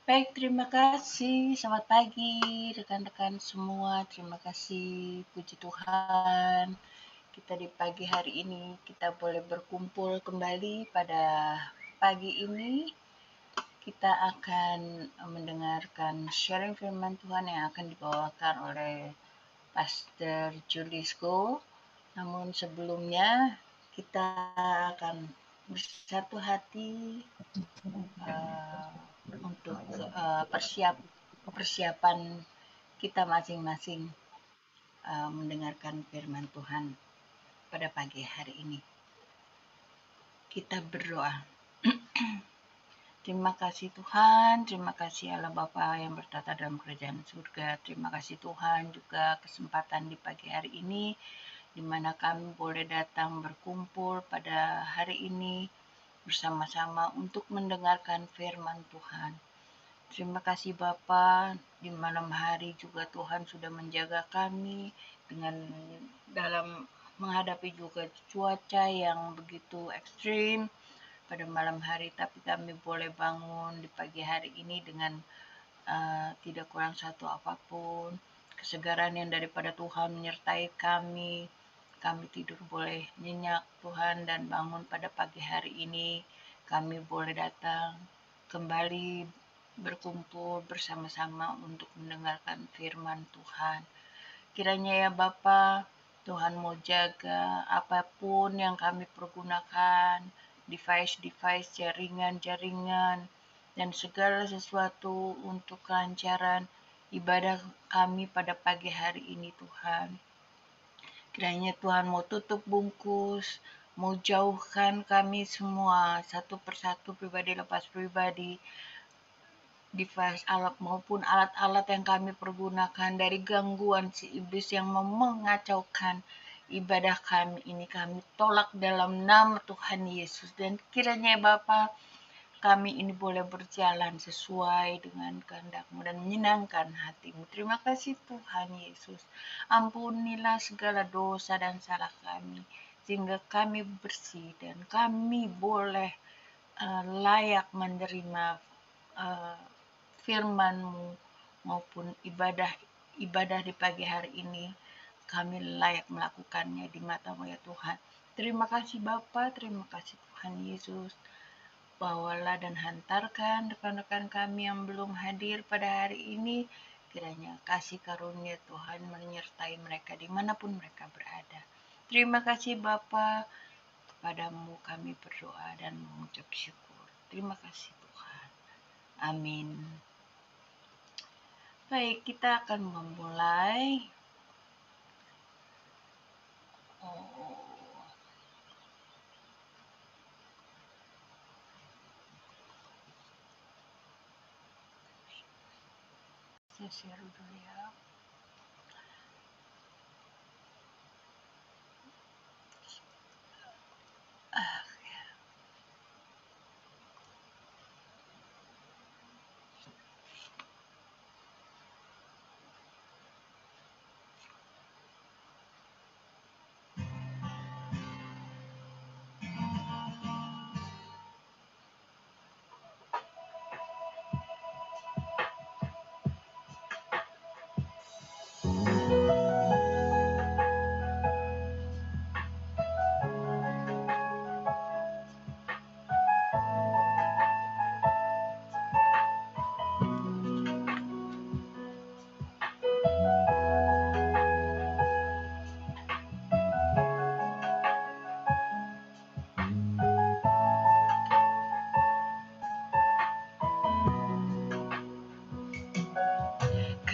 Baik, terima kasih. Selamat pagi, rekan-rekan semua. Terima kasih, puji Tuhan. Kita di pagi hari ini, kita boleh berkumpul kembali pada pagi ini. Kita akan mendengarkan sharing firman Tuhan yang akan dibawakan oleh Pastor Julisko. Namun sebelumnya, kita akan bersatu hati uh, untuk persiapan kita masing-masing mendengarkan firman Tuhan pada pagi hari ini. Kita berdoa. Terima kasih Tuhan, terima kasih Allah Bapa yang bertata dalam kerajaan surga. Terima kasih Tuhan juga kesempatan di pagi hari ini di mana kami boleh datang berkumpul pada hari ini bersama-sama untuk mendengarkan firman Tuhan. Terima kasih Bapa, di malam hari juga Tuhan sudah menjaga kami dengan dalam menghadapi juga cuaca yang begitu ekstrim pada malam hari, tapi kami boleh bangun di pagi hari ini dengan tidak kurang satu apapun. Kesegaran yang daripada Tuhan menyertai kami. Kami tidur boleh nyenyak Tuhan dan bangun pada pagi hari ini. Kami boleh datang kembali berkumpul bersama-sama untuk mendengarkan firman Tuhan. Kiranya ya Bapa, Tuhan mau jaga apapun yang kami pergunakan, device-device, jaringan-jaringan, dan segala sesuatu untuk kelancaran ibadah kami pada pagi hari ini Tuhan. Kiranya Tuhan mau tutup bungkus, mau jauhkan kami semua satu persatu pribadi lepas pribadi, device alat maupun alat-alat yang kami pergunakan dari gangguan si iblis yang mengacaukan ibadah kami ini. Kami tolak dalam nama Tuhan Yesus, dan kiranya Bapa, kami ini boleh berjalan sesuai dengan kehendak-Mu dan menyenangkan hati-Mu. Terima kasih Tuhan Yesus. Ampunilah segala dosa dan salah kami, sehingga kami bersih dan kami boleh layak menerima firman-Mu maupun ibadah di pagi hari ini. Kami layak melakukannya di mata-Mu ya Tuhan. Terima kasih Bapa, terima kasih Tuhan Yesus. Bawalah dan hantarkan rekan-rekan kami yang belum hadir pada hari ini. Kiranya kasih karunia Tuhan menyertai mereka dimanapun mereka berada. Terima kasih Bapa, kepadamu kami berdoa dan mengucap syukur. Terima kasih Tuhan. Amin. Baik, kita akan memulai. Saya share dulu ya.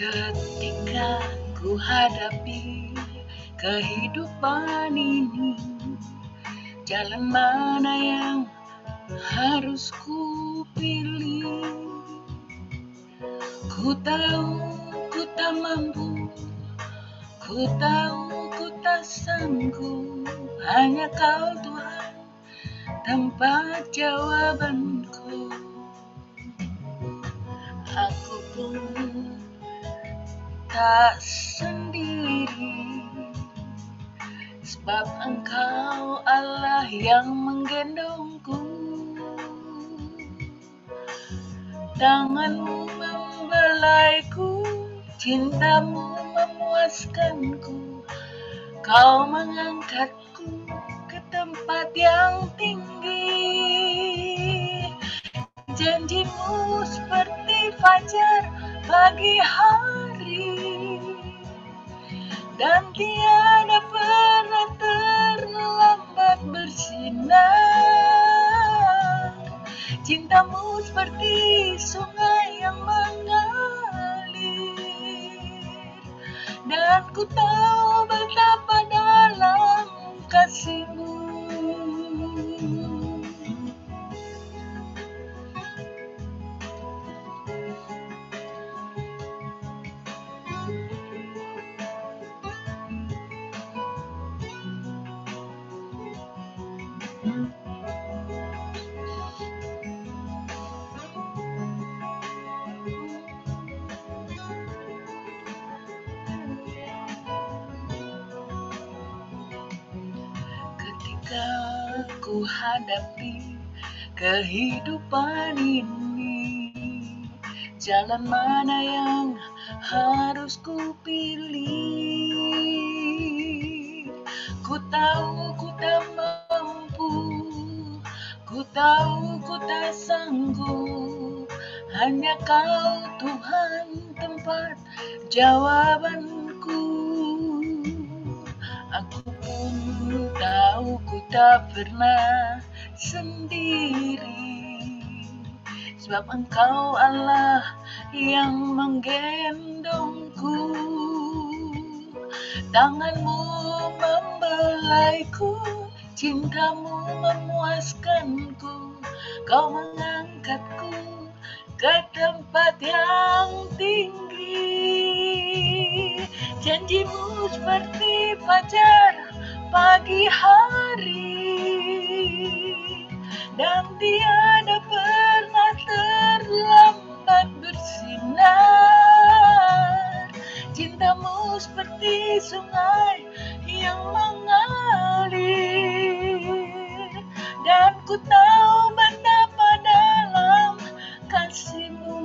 Ketika ku hadapi kehidupan ini, jalan mana yang harus ku pilih? Ku tahu ku tak mampu, ku tahu ku tak sanggup, hanya Kau Tuhan tempat jawabanku. Aku pun tak sendiri, sebab Engkau Allah yang menggendongku. Tanganmu membelaiku, cintamu memuaskanku. Kau mengangkatku ke tempat yang tinggi. Janjimu seperti fajar pagi hari, dan tiada pernah terlambat bersinar. Cintamu seperti sungai yang mengalir, dan ku tahu betapa dalam kasih-Mu. Ketika ku hadapi kehidupan ini, jalan mana yang harus ku pilih? Ku tahu ku tak mampu, ku tahu ku tak sanggup. Hanya Kau Tuhan tempat jawabanku. Aku pun tahu ku tak pernah sendiri, sebab Engkau Allah yang menggendongku. Tanganmu membelaiku, cintamu memuaskanku. Kau mengangkatku ke tempat yang tinggi. Janjimu seperti fajar pagi hari, dan tiada pernah terlambat bersinar. Cintamu seperti sungai yang mengalir, dan ku tahu betapa dalam kasih-Mu.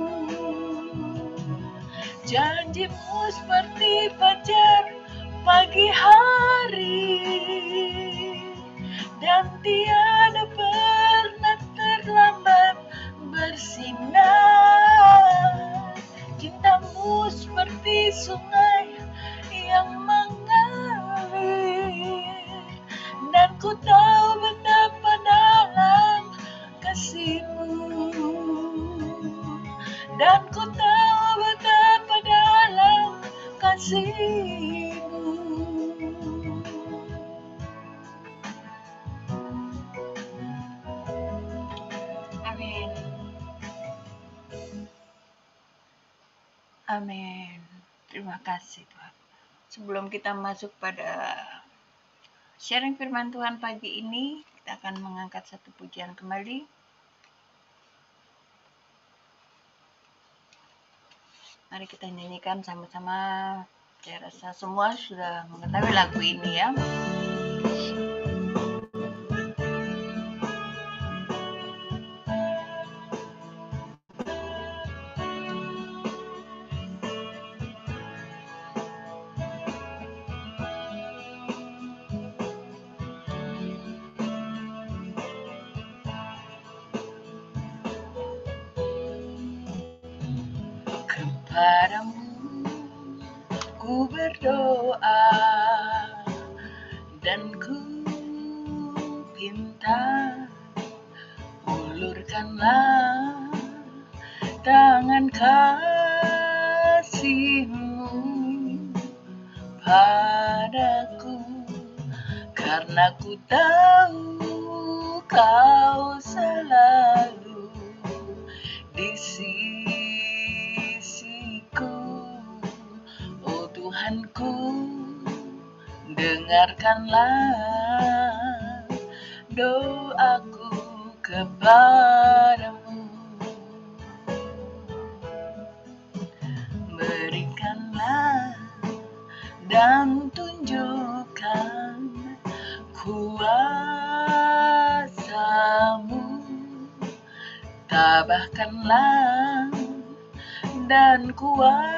Janjimu seperti fajar pagi hari, dan tiada pernah terlambat bersinar. Cintamu seperti sungai yang mengalir, dan ku tahu betapa dalam kasih-Mu. Dan ku tahu betapa dalam kasih-Mu. Amin. Amin. Terima kasih Tuhan. Sebelum kita masuk pada sharing firman Tuhan pagi ini, kita akan mengangkat satu pujian kembali. Mari kita nyanyikan sama-sama. Saya rasa semua sudah mengetahui lagu ini ya. Kepadamu ku berdoa, dan ku pinta, ulurkanlah tangan kasih-Mu padaku, karena ku tahu Kau selalu di sisiku. Oh Tuhanku, dengarkanlah doaku kepadamu. Berikanlah dan tunjukkan kuasa-Mu, tabahkanlah dan kuatkanlah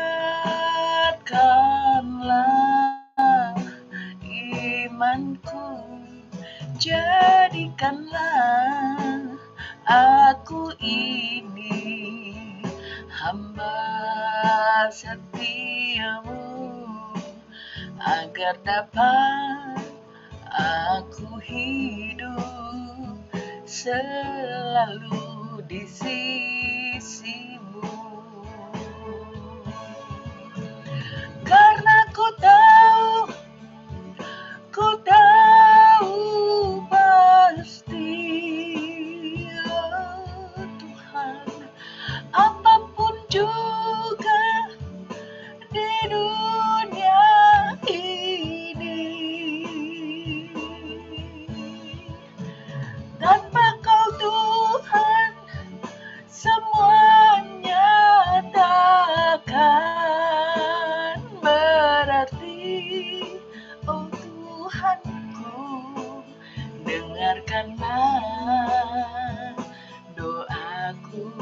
imanku, jadikanlah aku ini hamba setiamu, agar dapat aku hidup selalu di sisimu. Karena ku tahu pasti, oh Tuhan, apapun juga di dunia ini, tanpa Kau Tuhan, semuanya takkan berarti. Oh Tuhanku, dengarkanlah doaku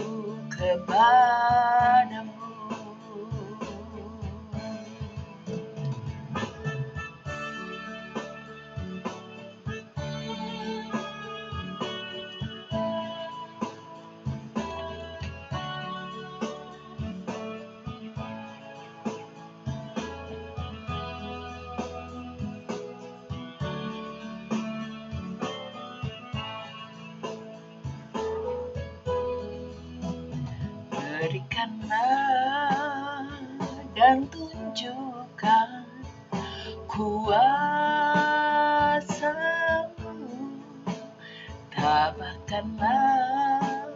kepadamu. Berikanlah dan tunjukkan kuasa-Mu, tabahkanlah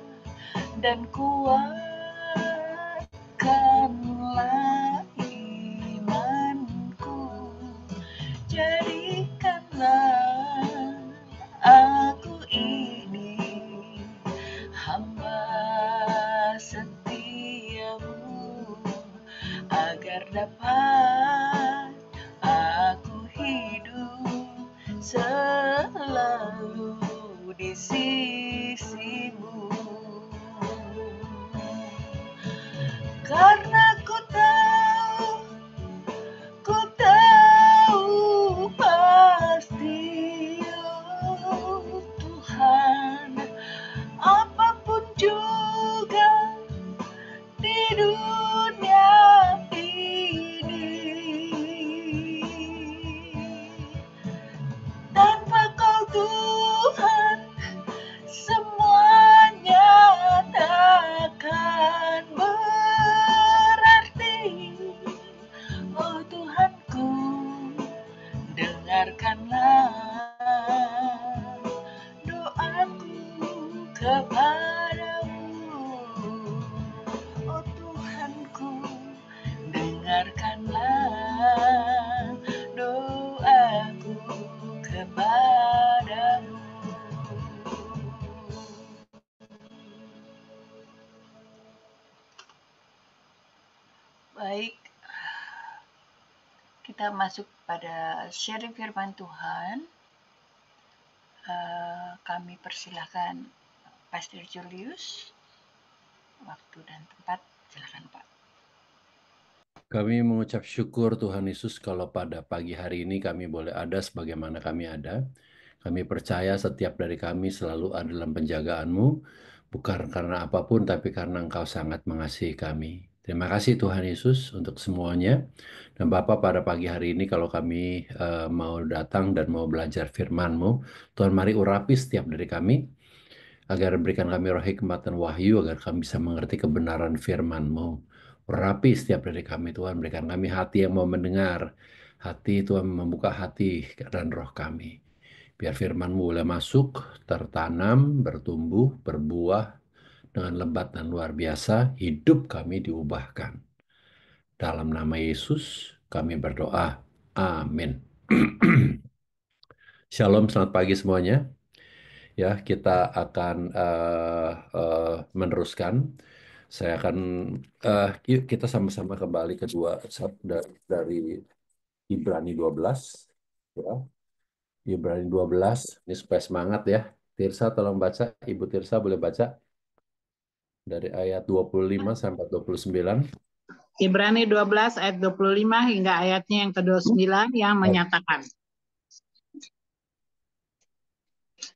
dan kuatkanlah imanku, jadikanlah aku ini hamba setiamu, agar dapat aku hidup selalu di sisimu. Karena ku tahu pasti, oh Tuhan, apapun juga di dunia ini, tanpa Kau Tuhan, semuanya takkan berarti. Oh Tuhanku, dengarkanlah doaku kepadamu. Oh Tuhanku, dengarkanlah doaku kepadamu. Baik, kita masuk pada sharing firman Tuhan. Kami persilahkan Pastor Julius, waktu dan tempat, silakan Pak. Kami mengucap syukur Tuhan Yesus kalau pada pagi hari ini kami boleh ada sebagaimana kami ada. Kami percaya setiap dari kami selalu ada dalam penjagaan-Mu, bukan karena apapun tapi karena Engkau sangat mengasihi kami. Terima kasih Tuhan Yesus untuk semuanya. Dan Bapa, pada pagi hari ini kalau kami mau datang dan mau belajar firman-Mu, Tuhan mari urapi setiap dari kami, agar berikan kami roh hikmat dan wahyu, agar kami bisa mengerti kebenaran firman-Mu. Urapi setiap dari kami Tuhan, berikan kami hati yang mau mendengar, hati Tuhan membuka hati dan roh kami. Biar firman-Mu boleh masuk, tertanam, bertumbuh, berbuah dengan lebat dan luar biasa, hidup kami diubahkan. Dalam nama Yesus kami berdoa. Amin. Shalom, selamat pagi semuanya. Ya, kita akan meneruskan. Saya akan yuk kita sama-sama kembali ke dari Ibrani 12 ya. Ibrani 12 ini supaya semangat ya. Tirsa tolong baca, Ibu Tirsa boleh baca. dari ayat 25 sampai 29. Ibrani 12 ayat 25 hingga ayatnya yang ke-29 yang menyatakan,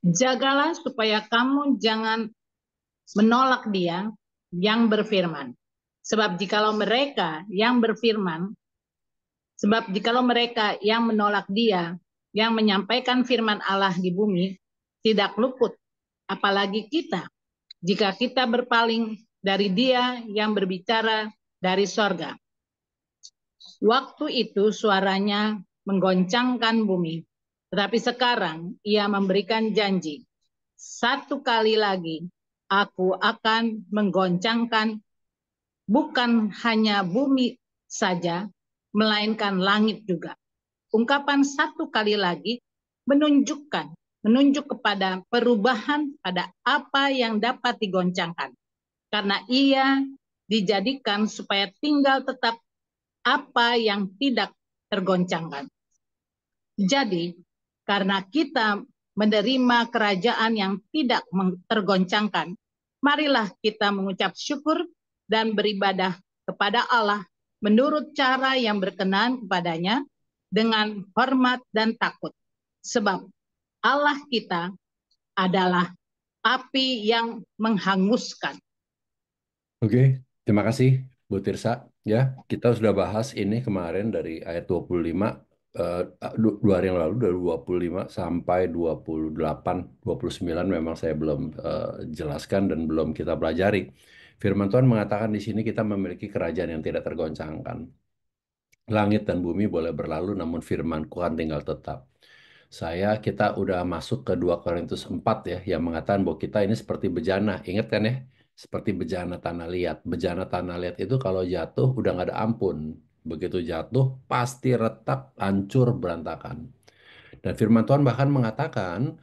jagalah supaya kamu jangan menolak dia yang berfirman. Sebab jikalau mereka yang berfirman, sebab jikalau mereka yang menolak dia yang menyampaikan firman Allah di bumi tidak luput, apalagi kita, jika kita berpaling dari dia yang berbicara dari sorga. Waktu itu suaranya menggoncangkan bumi. Tetapi sekarang ia memberikan janji. Satu kali lagi aku akan menggoncangkan bukan hanya bumi saja, melainkan langit juga. Ungkapan satu kali lagi menunjuk kepada perubahan pada apa yang dapat digoncangkan. Karena ia dijadikan supaya tinggal tetap apa yang tidak tergoncangkan. Jadi, karena kita menerima kerajaan yang tidak tergoncangkan, marilah kita mengucap syukur dan beribadah kepada Allah menurut cara yang berkenan kepadanya dengan hormat dan takut. Sebab Allah kita adalah api yang menghanguskan. Oke, terima kasih Bu Tirsa. Ya, kita sudah bahas ini kemarin dari ayat 25, eh, 2 hari yang lalu, dari 25 sampai 28, 29 memang saya belum jelaskan dan belum kita pelajari. Firman Tuhan mengatakan di sini kita memiliki kerajaan yang tidak tergoncangkan. Langit dan bumi boleh berlalu, namun firman-Ku akan tinggal tetap. Kita udah masuk ke 2 Korintus 4 ya, yang mengatakan bahwa kita ini seperti bejana. Ingat kan ya? Seperti bejana tanah liat. Bejana tanah liat itu kalau jatuh udah nggak ada ampun. Begitu jatuh pasti retak, hancur, berantakan. Dan firman Tuhan bahkan mengatakan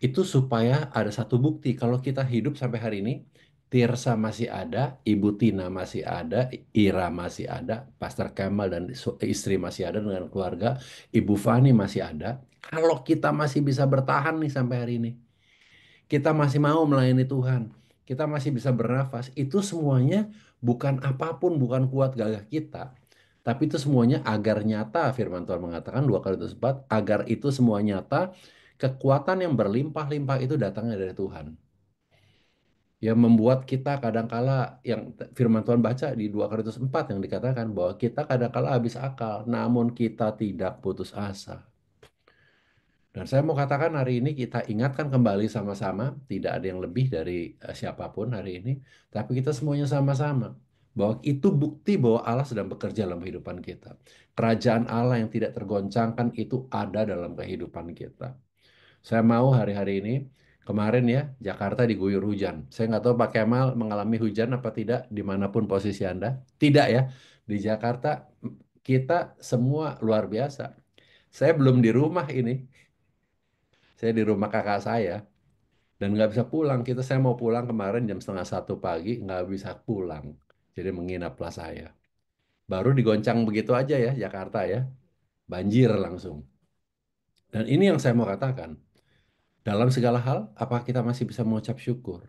itu supaya ada satu bukti kalau kita hidup sampai hari ini, Tirsa masih ada, Ibu Tina masih ada, Ira masih ada, Pastor Kemal dan istri masih ada dengan keluarga, Ibu Fani masih ada. Kalau kita masih bisa bertahan nih sampai hari ini, kita masih mau melayani Tuhan, kita masih bisa bernafas, itu semuanya bukan apapun, bukan kuat gagah kita. Tapi itu semuanya agar nyata, firman Tuhan mengatakan 2 Korintus 4, agar itu semua nyata, kekuatan yang berlimpah-limpah itu datangnya dari Tuhan. Yang membuat kita kadangkala, yang firman Tuhan baca di 2 Korintus 4 yang dikatakan bahwa kita kadangkala habis akal, namun kita tidak putus asa. Dan saya mau katakan hari ini kita ingatkan kembali sama-sama, tidak ada yang lebih dari siapapun hari ini, tapi kita semuanya sama-sama. Bahwa itu bukti bahwa Allah sedang bekerja dalam kehidupan kita. Kerajaan Allah yang tidak tergoncangkan itu ada dalam kehidupan kita. Saya mau hari-hari ini, kemarin ya, Jakarta diguyur hujan. Saya nggak tahu Pak Kemal mengalami hujan apa tidak, dimanapun posisi Anda. Tidak ya, di Jakarta kita semua luar biasa. Saya belum di rumah ini, saya di rumah kakak saya dan nggak bisa pulang. Saya mau pulang kemarin jam setengah 1 pagi nggak bisa pulang. Jadi menginaplah saya. Baru digoncang begitu aja ya Jakarta ya, banjir langsung. Dan ini yang saya mau katakan. Dalam segala hal, apakah kita masih bisa mengucap syukur?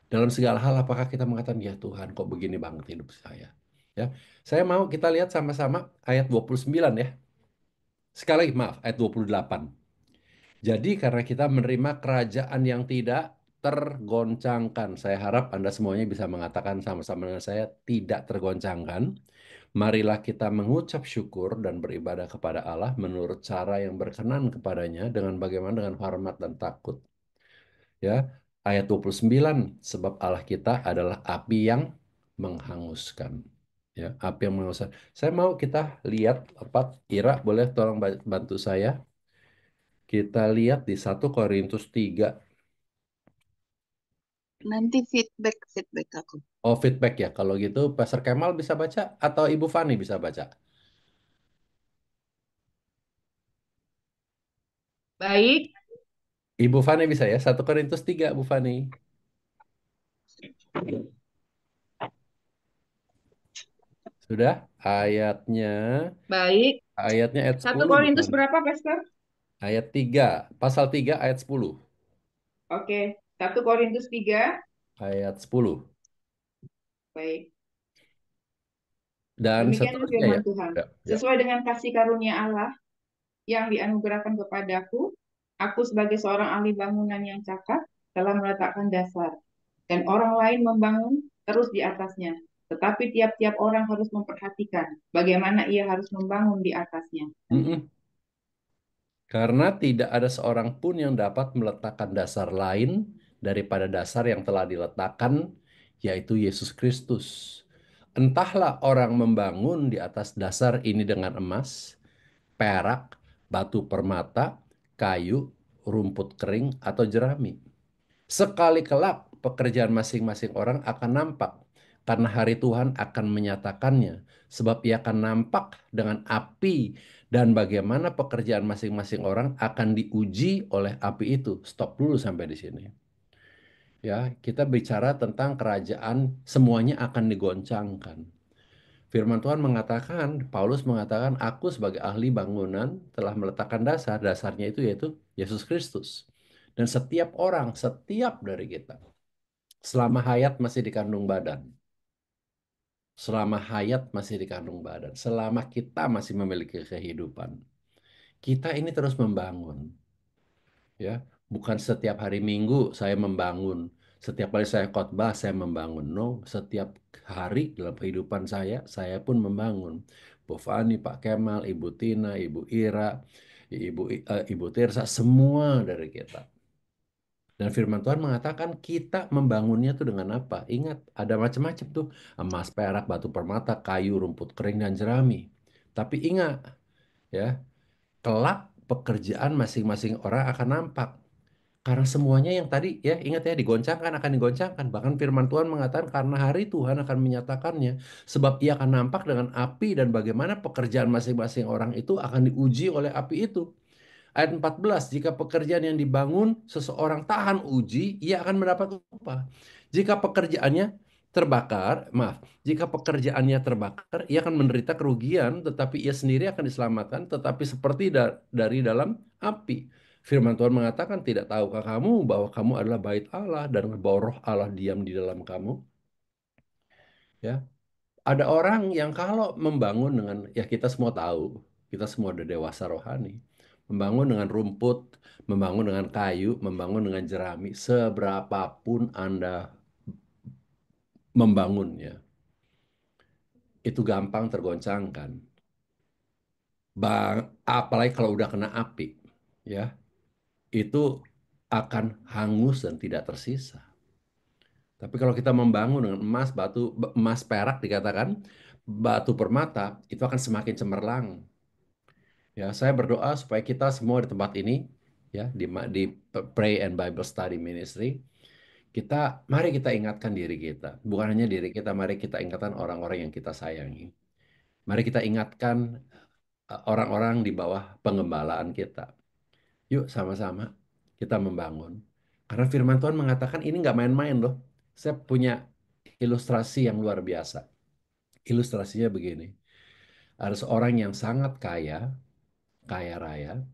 Dalam segala hal, apakah kita mengatakan, ya Tuhan, kok begini banget hidup saya? Ya, saya mau kita lihat sama-sama ayat 29 ya. Sekali lagi, maaf, ayat 28. Jadi karena kita menerima kerajaan yang tidak tergoncangkan. Saya harap Anda semuanya bisa mengatakan sama-sama dengan saya, tidak tergoncangkan. Marilah kita mengucap syukur dan beribadah kepada Allah menurut cara yang berkenan kepadanya dengan bagaimana dengan hormat dan takut. Ya, ayat 29, sebab Allah kita adalah api yang menghanguskan. Ya, api yang menghanguskan. Saya mau kita lihat apa, Ira boleh tolong bantu saya. Kita lihat di 1 Korintus 3. Nanti feedback aku. Oh, feedback ya. Kalau gitu Pastor Kemal bisa baca atau Ibu Fani bisa baca? Baik, Ibu Fani bisa ya. 1 Korintus 3, Bu Fani. Sudah? Ayatnya baik. ayatnya ayat 1 10, Bu Korintus Fani. berapa, Pastor? Ayat 3, pasal 3 ayat 10. Oke, 1 Korintus 3 Ayat 10. Baik. Dan Demikianlah seterusnya ya. firman Tuhan. Ya, ya. Sesuai dengan kasih karunia Allah yang dianugerahkan kepadaku, aku sebagai seorang ahli bangunan yang cakap telah meletakkan dasar, dan orang lain membangun terus di atasnya. Tetapi tiap-tiap orang harus memperhatikan bagaimana ia harus membangun di atasnya. Mm-mm. Karena tidak ada seorang pun yang dapat meletakkan dasar lain daripada dasar yang telah diletakkan, yaitu Yesus Kristus. Entahlah orang membangun di atas dasar ini dengan emas, perak, batu permata, kayu, rumput kering, atau jerami. Sekali kelak pekerjaan masing-masing orang akan nampak, karena hari Tuhan akan menyatakannya, sebab ia akan nampak dengan api, dan bagaimana pekerjaan masing-masing orang akan diuji oleh api itu. Stop dulu sampai di sini. Ya, kita bicara tentang kerajaan, semuanya akan digoncangkan. Firman Tuhan mengatakan, Paulus mengatakan, aku sebagai ahli bangunan telah meletakkan dasar. Dasarnya itu yaitu Yesus Kristus. Dan setiap orang, setiap dari kita, selama hayat masih dikandung badan, selama hayat masih dikandung badan, selama kita masih memiliki kehidupan, kita ini terus membangun. Ya, bukan setiap hari Minggu saya membangun, setiap kali saya khotbah saya membangun. No, setiap hari dalam kehidupan saya pun membangun. Bu Fani, Pak Kemal, Ibu Tina, Ibu Ira, Ibu Tirsa, semua dari kita. Dan firman Tuhan mengatakan kita membangunnya tuh dengan apa? Ingat, ada macam-macam tuh. Emas, perak, batu permata, kayu, rumput kering, dan jerami. Tapi ingat, ya, kelak pekerjaan masing-masing orang akan nampak. Karena semuanya yang tadi, ya, ingat ya, digoncangkan, akan digoncangkan. Bahkan firman Tuhan mengatakan karena hari Tuhan akan menyatakannya. Sebab ia akan nampak dengan api, dan bagaimana pekerjaan masing-masing orang itu akan diuji oleh api itu. Ayat 14, jika pekerjaan yang dibangun seseorang tahan uji, ia akan mendapat upah. Jika pekerjaannya jika pekerjaannya terbakar, ia akan menderita kerugian, tetapi ia sendiri akan diselamatkan, tetapi seperti dari dalam api. Firman Tuhan mengatakan, tidak tahukah kamu bahwa kamu adalah bait Allah dan bahwa roh Allah diam di dalam kamu? Ya, ada orang yang kalau membangun dengan, ya kita semua tahu, kita semua udah dewasa rohani, membangun dengan rumput, membangun dengan kayu, membangun dengan jerami, seberapapun Anda membangunnya, itu gampang tergoncangkan. Apalagi kalau udah kena api, ya, itu akan hangus dan tidak tersisa. Tapi kalau kita membangun dengan emas, perak dikatakan, batu permata, itu akan semakin cemerlang. Ya, saya berdoa supaya kita semua di tempat ini, ya, di Pray and Bible Study Ministry, mari kita ingatkan diri kita. Bukan hanya diri kita, mari kita ingatkan orang-orang yang kita sayangi. Mari kita ingatkan orang-orang di bawah pengembalaan kita. Yuk sama-sama kita membangun. Karena firman Tuhan mengatakan ini nggak main-main loh. Saya punya ilustrasi yang luar biasa. Ilustrasinya begini. Ada seorang yang sangat kaya, kaya raya.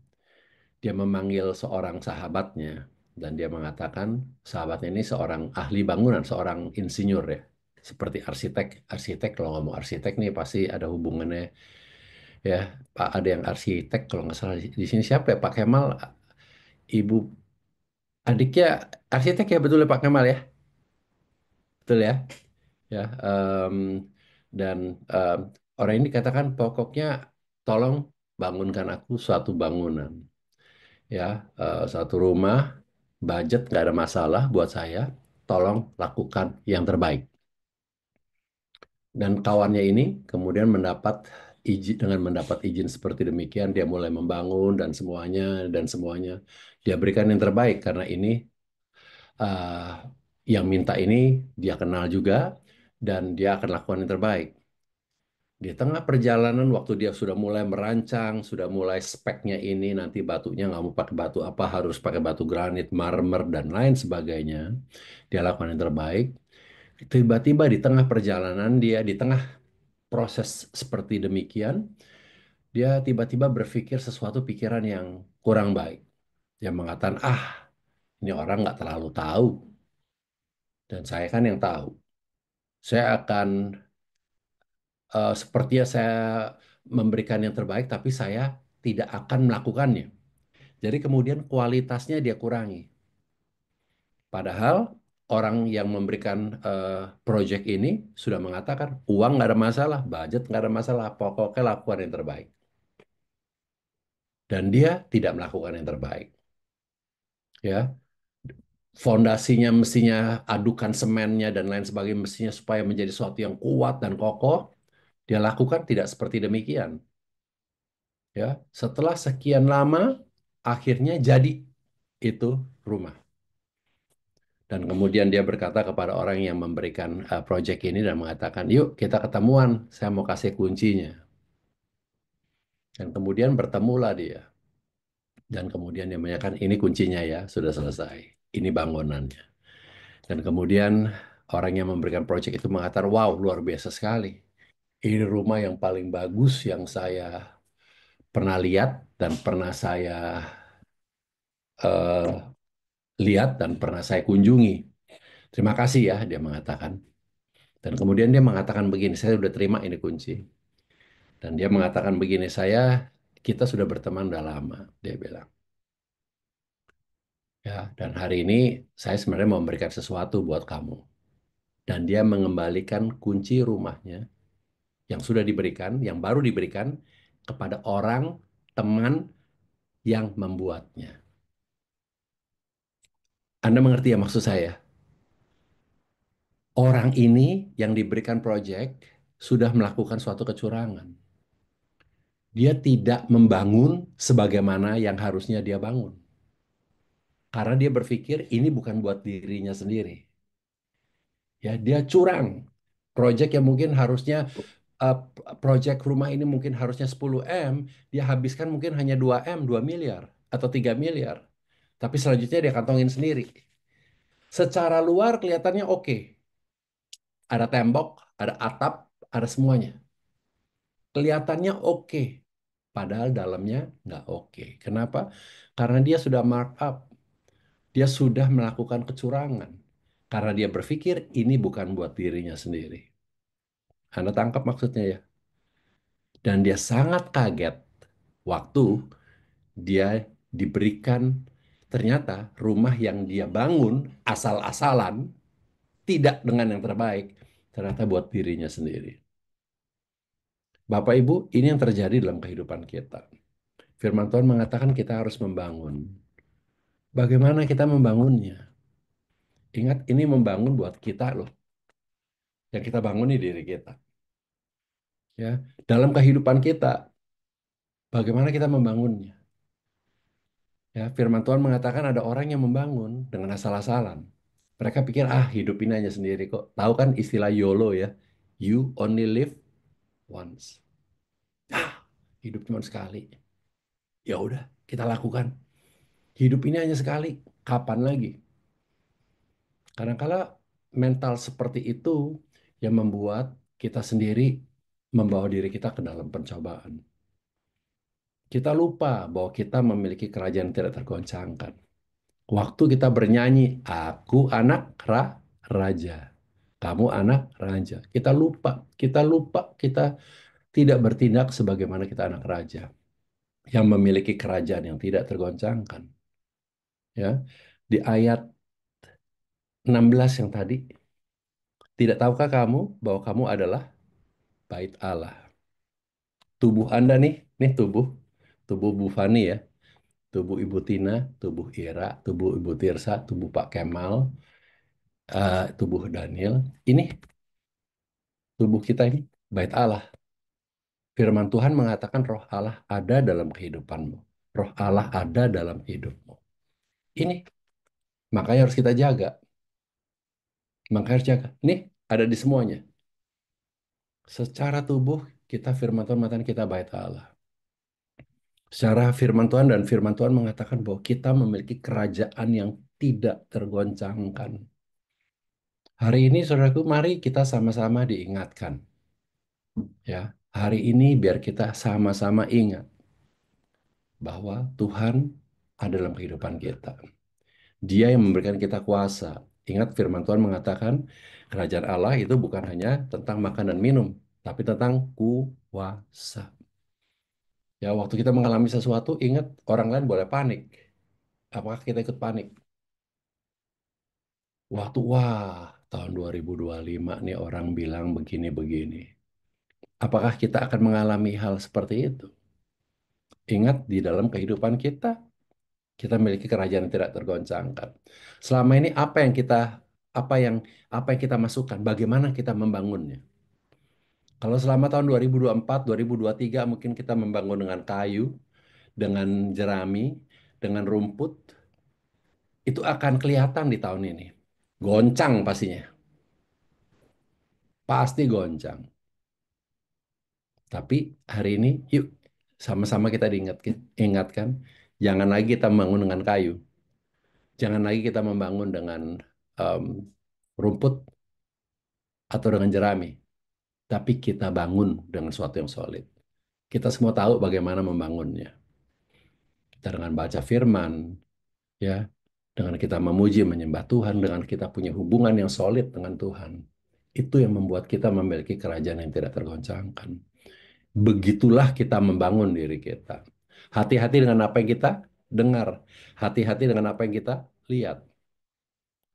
Dia memanggil seorang sahabatnya dan dia mengatakan sahabatnya ini seorang ahli bangunan, seorang insinyur ya. Seperti arsitek. Arsitek kalau ngomong arsitek nih pasti ada hubungannya ya. Pak ada yang arsitek kalau nggak salah di sini siapa ya? Pak Kemal, ibu adiknya arsitek ya, betul ya Pak Kemal ya? Betul ya? Ya, dan em, orang ini dikatakan pokoknya tolong bangunkan aku suatu bangunan, ya, satu rumah, budget nggak ada masalah buat saya, tolong lakukan yang terbaik. Dan kawannya ini kemudian dengan mendapat izin seperti demikian, dia mulai membangun dan semuanya dia berikan yang terbaik karena ini eh, yang minta ini dia kenal juga dan dia akan lakukan yang terbaik. Di tengah perjalanan waktu dia sudah mulai merancang, sudah mulai speknya ini, nanti batunya nggak mau pakai batu apa, harus pakai batu granit, marmer, dan lain sebagainya. Dia lakukan yang terbaik. Tiba-tiba di tengah perjalanan dia, di tengah proses seperti demikian, dia tiba-tiba berpikir sesuatu pikiran yang kurang baik. Dia mengatakan, ini orang nggak terlalu tahu. Dan saya kan yang tahu. Saya akan sepertinya saya memberikan yang terbaik, tapi saya tidak akan melakukannya. Jadi kemudian kualitasnya dia kurangi. Padahal orang yang memberikan proyek ini sudah mengatakan uang nggak ada masalah, budget nggak ada masalah, pokoknya lakukan yang terbaik. Dan dia tidak melakukan yang terbaik. Ya, fondasinya mestinya adukan semennya dan lain sebagainya mestinya supaya menjadi sesuatu yang kuat dan kokoh. Dia lakukan tidak seperti demikian. Ya, setelah sekian lama akhirnya jadi itu rumah. Dan kemudian dia berkata kepada orang yang memberikan proyek ini dan mengatakan, yuk kita ketemuan, saya mau kasih kuncinya. Dan kemudian bertemulah dia. Dan kemudian dia menyatakan, ini kuncinya ya, sudah selesai. Ini bangunannya. Dan kemudian orang yang memberikan proyek itu mengatakan, wow luar biasa sekali. Ini rumah yang paling bagus yang saya pernah lihat dan pernah saya eh, lihat dan pernah saya kunjungi. Terima kasih ya, dia mengatakan. Dan kemudian dia mengatakan begini, saya sudah terima ini kunci. Dan dia mengatakan begini, kita sudah berteman udah lama, dia bilang. Ya, dan hari ini saya sebenarnya mau memberikan sesuatu buat kamu. Dan dia mengembalikan kunci rumahnya yang sudah diberikan, yang baru diberikan kepada orang teman yang membuatnya. Anda mengerti ya maksud saya? Orang ini yang diberikan proyek sudah melakukan suatu kecurangan. Dia tidak membangun sebagaimana yang harusnya dia bangun. Karena dia berpikir ini bukan buat dirinya sendiri. Ya, dia curang. Proyek yang mungkin harusnya uh, proyek rumah ini mungkin harusnya 10 M, dia habiskan mungkin hanya 2 M, 2 miliar atau 3 miliar. Tapi selanjutnya dia kantongin sendiri. Secara luar kelihatannya oke. Ada tembok, ada atap, ada semuanya. Kelihatannya oke. Padahal dalamnya nggak oke. Kenapa? Karena dia sudah markup. Dia sudah melakukan kecurangan. Karena dia berpikir ini bukan buat dirinya sendiri. Anda tangkap maksudnya ya? Dan dia sangat kaget waktu dia diberikan ternyata rumah yang dia bangun asal-asalan, tidak dengan yang terbaik, ternyata buat dirinya sendiri. Bapak Ibu, ini yang terjadi dalam kehidupan kita. Firman Tuhan mengatakan kita harus membangun. Bagaimana kita membangunnya? Ingat, ini membangun buat kita loh. Yang kita bangun ini diri kita. Ya, dalam kehidupan kita, bagaimana kita membangunnya? Ya, firman Tuhan mengatakan ada orang yang membangun dengan asal-asalan. Mereka pikir, hidup ini hanya sendiri kok. Tahu kan istilah YOLO ya? You only live once. Ah, hidup cuma sekali. Ya udah, kita lakukan. Hidup ini hanya sekali. Kapan lagi? Kadang-kala mental seperti itu yang membuat kita sendiri membawa diri kita ke dalam pencobaan. Kita lupa bahwa kita memiliki kerajaan yang tidak tergoncangkan. Waktu kita bernyanyi, aku anak raja, kamu anak raja. Kita tidak bertindak sebagaimana kita anak raja yang memiliki kerajaan yang tidak tergoncangkan. Ya, di ayat 16 yang tadi, tidak tahukah kamu bahwa kamu adalah bait Allah? Tubuh Anda nih tubuh Bu Fani ya, tubuh Ibu Tina, tubuh Ira, tubuh Ibu Tirsa, tubuh Pak Kemal, tubuh Daniel. Ini tubuh kita ini bait Allah. Firman Tuhan mengatakan roh Allah ada dalam kehidupanmu. Roh Allah ada dalam hidupmu. Ini makanya harus kita jaga. Makanya harus jaga. Nih ada di semuanya. Secara tubuh kita firman Tuhan mengatakan kita bait Allah. Secara firman Tuhan dan firman Tuhan mengatakan bahwa kita memiliki kerajaan yang tidak tergoncangkan. Hari ini saudaraku mari kita sama-sama diingatkan. Ya, hari ini biar kita sama-sama ingat bahwa Tuhan ada dalam kehidupan kita. Dia yang memberikan kita kuasa. Ingat firman Tuhan mengatakan kerajaan Allah itu bukan hanya tentang makan dan minum, tapi tentang kuasa. Ya, waktu kita mengalami sesuatu, ingat orang lain boleh panik. Apakah kita ikut panik? Waktu, wah, tahun 2025 nih orang bilang begini-begini. Apakah kita akan mengalami hal seperti itu? Ingat, di dalam kehidupan kita memiliki kerajaan yang tidak tergoncangkan. Selama ini apa yang apa yang kita masukkan, bagaimana kita membangunnya? Kalau selama tahun 2024, 2023 mungkin kita membangun dengan kayu, dengan jerami, dengan rumput, itu akan kelihatan di tahun ini. Goncang pastinya. Pasti goncang. Tapi hari ini yuk sama-sama kita ingatkan, jangan lagi kita membangun dengan kayu. Jangan lagi kita membangun dengan em, rumput atau dengan jerami. Tapi kita bangun dengan sesuatu yang solid. Kita semua tahu bagaimana membangunnya. Kita dengan baca firman, ya, dengan kita memuji, menyembah Tuhan, dengan kita punya hubungan yang solid dengan Tuhan. Itu yang membuat kita memiliki kerajaan yang tidak tergoncangkan. Begitulah kita membangun diri kita. Hati-hati dengan apa yang kita dengar. Hati-hati dengan apa yang kita lihat.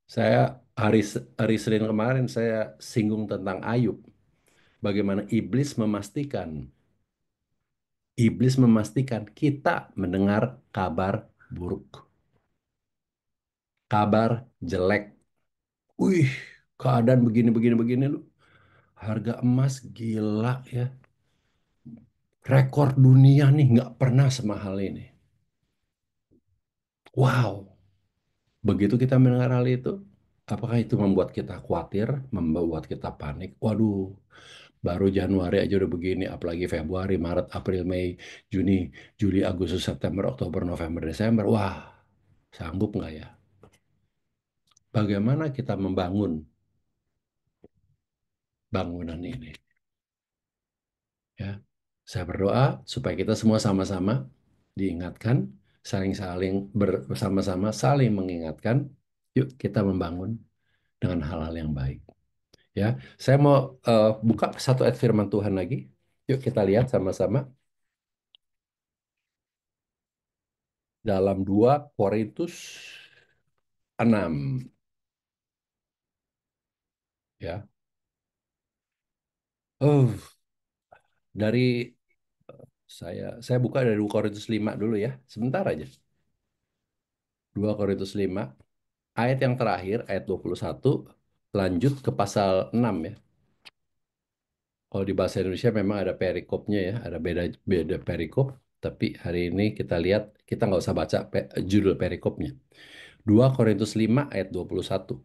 Saya hari Senin kemarin saya singgung tentang Ayub. Bagaimana iblis memastikan kita mendengar kabar buruk, kabar jelek. Wih, keadaan begini begini begini lu. Harga emas gila ya. Rekor dunia nih nggak pernah semahal ini. Wow. Begitu kita mendengar hal itu, apakah itu membuat kita khawatir, membuat kita panik? Waduh, baru Januari aja udah begini, apalagi Februari, Maret, April, Mei, Juni, Juli, Agustus, September, Oktober, November, Desember. Wah, sanggup nggak ya? Bagaimana kita membangun bangunan ini? Ya, saya berdoa supaya kita semua sama-sama diingatkan, saling-saling bersama-sama saling mengingatkan. Yuk kita membangun dengan hal-hal yang baik. Ya, saya mau buka satu ayat firman Tuhan lagi. Yuk kita lihat sama-sama dalam 2 Korintus 6. Ya, oh, dari saya buka dari 2 Korintus 5 dulu ya, sebentar aja. 2 Korintus 5 ayat yang terakhir, ayat 21, lanjut ke pasal 6 ya. Kalau di bahasa Indonesia memang ada perikopnya ya, ada beda beda perikop. Tapi hari ini kita lihat, kita nggak usah baca judul perikopnya. 2 Korintus 5 ayat 21.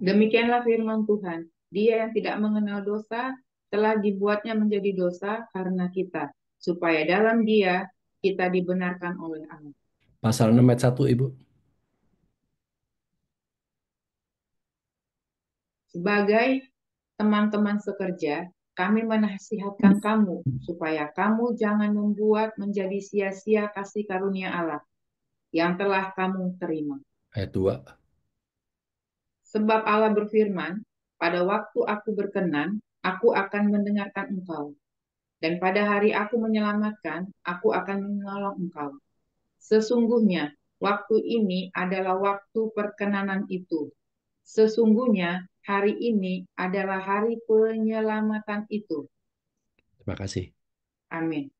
Demikianlah firman Tuhan. Dia yang tidak mengenal dosa telah dibuatnya menjadi dosa karena kita, supaya dalam Dia kita dibenarkan oleh Allah. Pasal 6 ayat 1, Ibu. Sebagai teman-teman sekerja, kami menasihatkan kamu supaya kamu jangan membuat menjadi sia-sia kasih karunia Allah yang telah kamu terima. Ayat 2. Sebab Allah berfirman, pada waktu aku berkenan, aku akan mendengarkan engkau. Dan pada hari aku menyelamatkan, aku akan menolong engkau. Sesungguhnya, waktu ini adalah waktu perkenanan itu. Sesungguhnya, hari ini adalah hari penyelamatan itu. Terima kasih. Amin.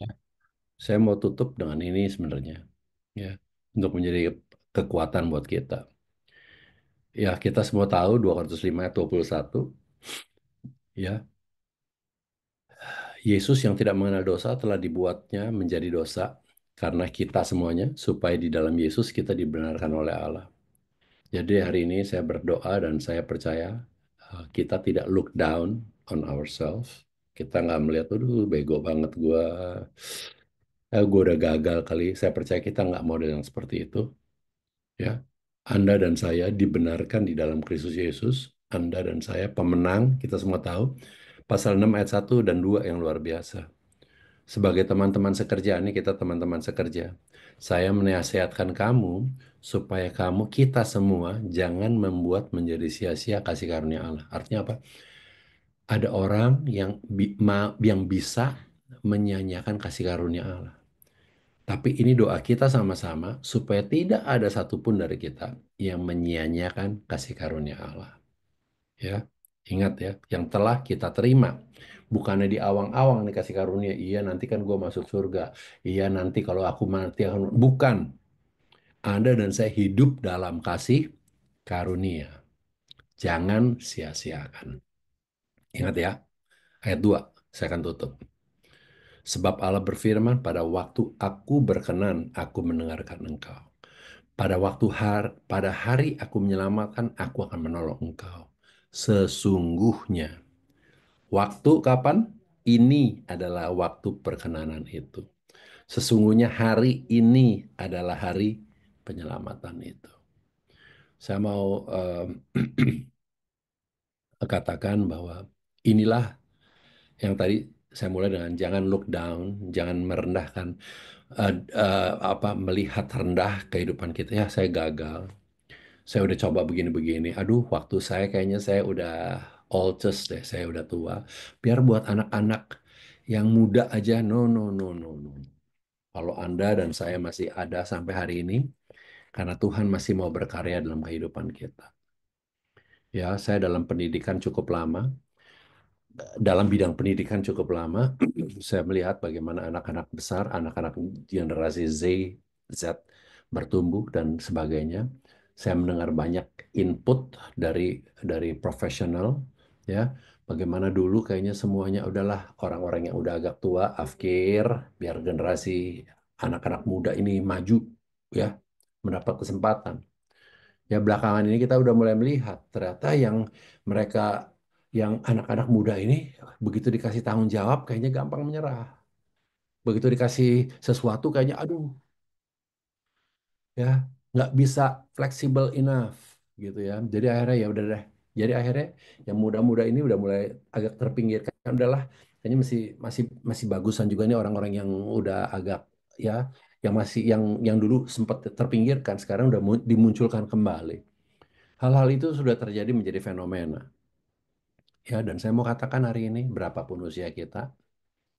Saya mau tutup dengan ini sebenarnya. Ya, untuk menjadi kekuatan buat kita. Ya, kita semua tahu 205 ayat 21. Ya, Yesus yang tidak mengenal dosa telah dibuatnya menjadi dosa karena kita semuanya, supaya di dalam Yesus kita dibenarkan oleh Allah. Jadi hari ini saya berdoa dan saya percaya kita tidak look down on ourselves. Kita nggak melihat, aduh bego banget gue udah gagal kali. Saya percaya kita nggak model yang seperti itu. Ya, Anda dan saya dibenarkan di dalam Kristus Yesus. Anda dan saya pemenang, kita semua tahu. Pasal 6 ayat 1 dan 2 yang luar biasa. Sebagai teman-teman sekerja, ini kita teman-teman sekerja, saya menasihatkan kamu supaya kita semua jangan membuat menjadi sia-sia kasih karunia Allah. Artinya apa? Ada orang yang bisa menyanyiakan kasih karunia Allah. Tapi ini doa kita sama-sama supaya tidak ada satupun dari kita yang menyia-nyiakan kasih karunia Allah. Ya, ingat ya, yang telah kita terima. Bukannya di awang-awang nih kasih karunia. Iya, nanti kan gue masuk surga. Iya, nanti kalau aku mati akan. Bukan. Anda dan saya hidup dalam kasih karunia. Jangan sia-siakan. Ingat ya, ayat 2. Saya akan tutup. Sebab Allah berfirman, pada waktu aku berkenan, aku mendengarkan engkau. Pada hari aku menyelamatkan, aku akan menolong engkau. Sesungguhnya, waktu kapan? Ini adalah waktu perkenanan itu. Sesungguhnya hari ini adalah hari penyelamatan itu. Saya mau katakan bahwa inilah yang tadi saya mulai dengan jangan look down, jangan merendahkan, melihat rendah kehidupan kita. Ya, saya gagal. Saya udah coba begini-begini. Aduh, waktu saya kayaknya saya udah old deh, saya udah tua. Biar buat anak-anak yang muda aja, no, no, no, no, no. Kalau Anda dan saya masih ada sampai hari ini, karena Tuhan masih mau berkarya dalam kehidupan kita. Ya, saya dalam pendidikan cukup lama. Dalam bidang pendidikan cukup lama, saya melihat bagaimana anak-anak besar, anak-anak generasi Z bertumbuh dan sebagainya. Saya mendengar banyak input dari profesional, ya. Bagaimana dulu kayaknya semuanya udahlah orang-orang yang udah agak tua, afkir, biar generasi anak-anak muda ini maju, ya, mendapat kesempatan. Ya belakangan ini kita udah mulai melihat ternyata mereka yang anak-anak muda ini begitu dikasih tanggung jawab kayaknya gampang menyerah. Begitu dikasih sesuatu kayaknya aduh ya nggak bisa fleksibel enough gitu ya. Jadi akhirnya ya udah deh. Jadi akhirnya yang muda-muda ini udah mulai agak terpinggirkan. Udahlah, kayaknya masih masih masih bagusan juga nih orang-orang yang udah agak ya yang masih yang dulu sempat terpinggirkan sekarang udah dimunculkan kembali. Hal-hal itu sudah terjadi menjadi fenomena. Ya, dan saya mau katakan hari ini, berapapun usia kita,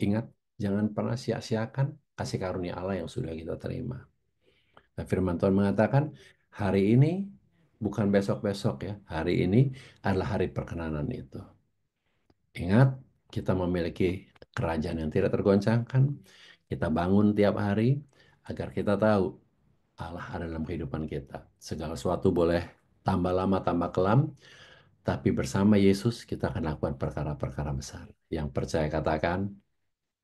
ingat, jangan pernah sia-siakan kasih karunia Allah yang sudah kita terima. Nah, firman Tuhan mengatakan, hari ini bukan besok-besok ya, hari ini adalah hari perkenanan itu. Ingat, kita memiliki kerajaan yang tidak tergoncangkan, kita bangun tiap hari agar kita tahu Allah ada dalam kehidupan kita. Segala sesuatu boleh tambah lama, tambah kelam, tapi bersama Yesus kita akan lakukan perkara-perkara besar. Yang percaya katakan,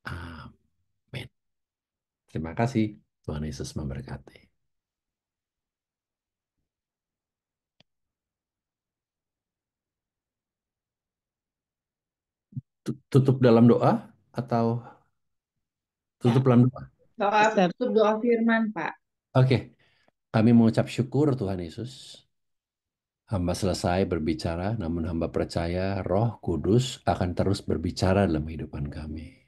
amin. Terima kasih. Tuhan Yesus memberkati. Tutup dalam doa atau tutup dalam doa? Tutup doa firman, Pak. Oke, kami mengucap syukur Tuhan Yesus. Hamba selesai berbicara, namun hamba percaya Roh Kudus akan terus berbicara dalam kehidupan kami.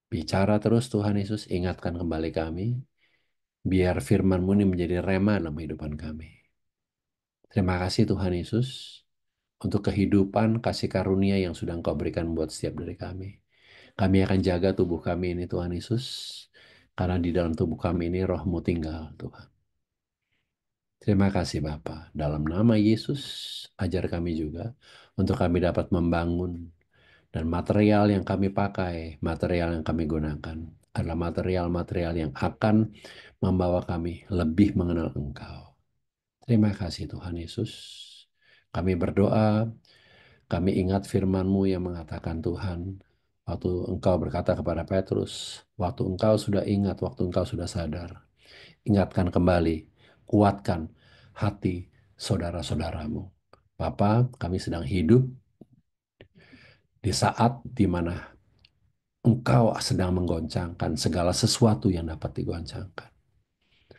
Bicara terus Tuhan Yesus, ingatkan kembali kami, biar firman-Mu ini menjadi rema dalam kehidupan kami. Terima kasih Tuhan Yesus untuk kehidupan kasih karunia yang sudah Engkau berikan buat setiap dari kami. Kami akan jaga tubuh kami ini Tuhan Yesus, karena di dalam tubuh kami ini Roh-Mu tinggal Tuhan. Terima kasih Bapa. Dalam nama Yesus, ajar kami juga untuk kami dapat membangun dan material yang kami pakai, material yang kami gunakan adalah material-material yang akan membawa kami lebih mengenal Engkau. Terima kasih Tuhan Yesus. Kami berdoa, kami ingat firman-Mu yang mengatakan Tuhan, waktu Engkau berkata kepada Petrus, waktu Engkau sudah ingat, waktu Engkau sudah sadar, ingatkan kembali, kuatkan hati saudara-saudaramu. Bapa, kami sedang hidup di saat di mana Engkau sedang menggoncangkan segala sesuatu yang dapat digoncangkan.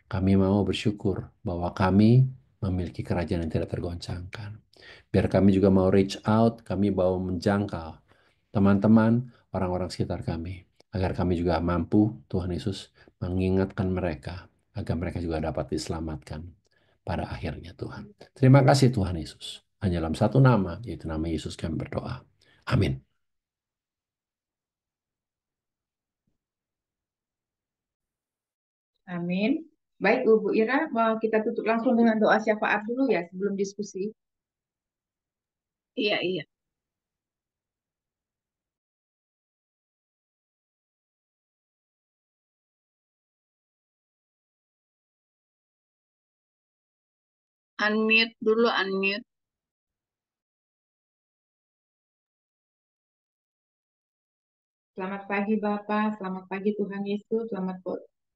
Kami mau bersyukur bahwa kami memiliki kerajaan yang tidak tergoncangkan. Biar kami juga mau reach out, kami mau menjangkau teman-teman, orang-orang sekitar kami, agar kami juga mampu, Tuhan Yesus, mengingatkan mereka, agar mereka juga dapat diselamatkan pada akhirnya, Tuhan. Terima kasih Tuhan Yesus. Hanya dalam satu nama, yaitu nama Yesus kami berdoa. Amin. Amin. Baik, Bu Ira, mau kita tutup langsung dengan doa syafaat dulu ya sebelum diskusi. Iya, iya. Unmute dulu, unmute. Selamat pagi Bapak, selamat pagi Tuhan Yesus, selamat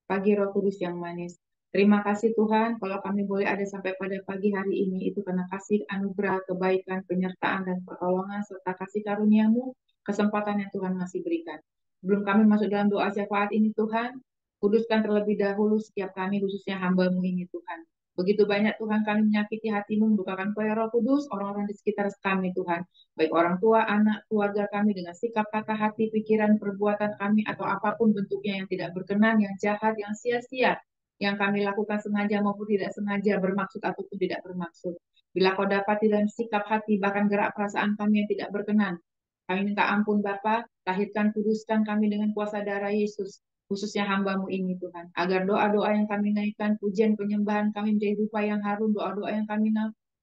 pagi Roh Kudus yang manis. Terima kasih Tuhan, kalau kami boleh ada sampai pada pagi hari ini, itu karena kasih anugerah, kebaikan, penyertaan, dan pertolongan, serta kasih karunia-Mu, kesempatan yang Tuhan masih berikan. Sebelum kami masuk dalam doa syafaat ini Tuhan, kuduskan terlebih dahulu setiap kami, khususnya hamba-Mu ini Tuhan. Begitu banyak Tuhan kami menyakiti hati-Mu, membukakan Kau ya Roh Kudus, orang-orang di sekitar kami Tuhan. Baik orang tua, anak, keluarga kami dengan sikap, kata, hati, pikiran, perbuatan kami, atau apapun bentuknya yang tidak berkenan, yang jahat, yang sia-sia, yang kami lakukan sengaja maupun tidak sengaja, bermaksud ataupun tidak bermaksud. Bila Kau dapati dalam sikap hati, bahkan gerak perasaan kami yang tidak berkenan, kami minta ampun Bapa, lahirkan, kuduskan kami dengan kuasa darah Yesus, khususnya hamba-Mu ini Tuhan, agar doa-doa yang kami naikkan, pujian penyembahan kami menjadi rupa yang harum, doa-doa yang kami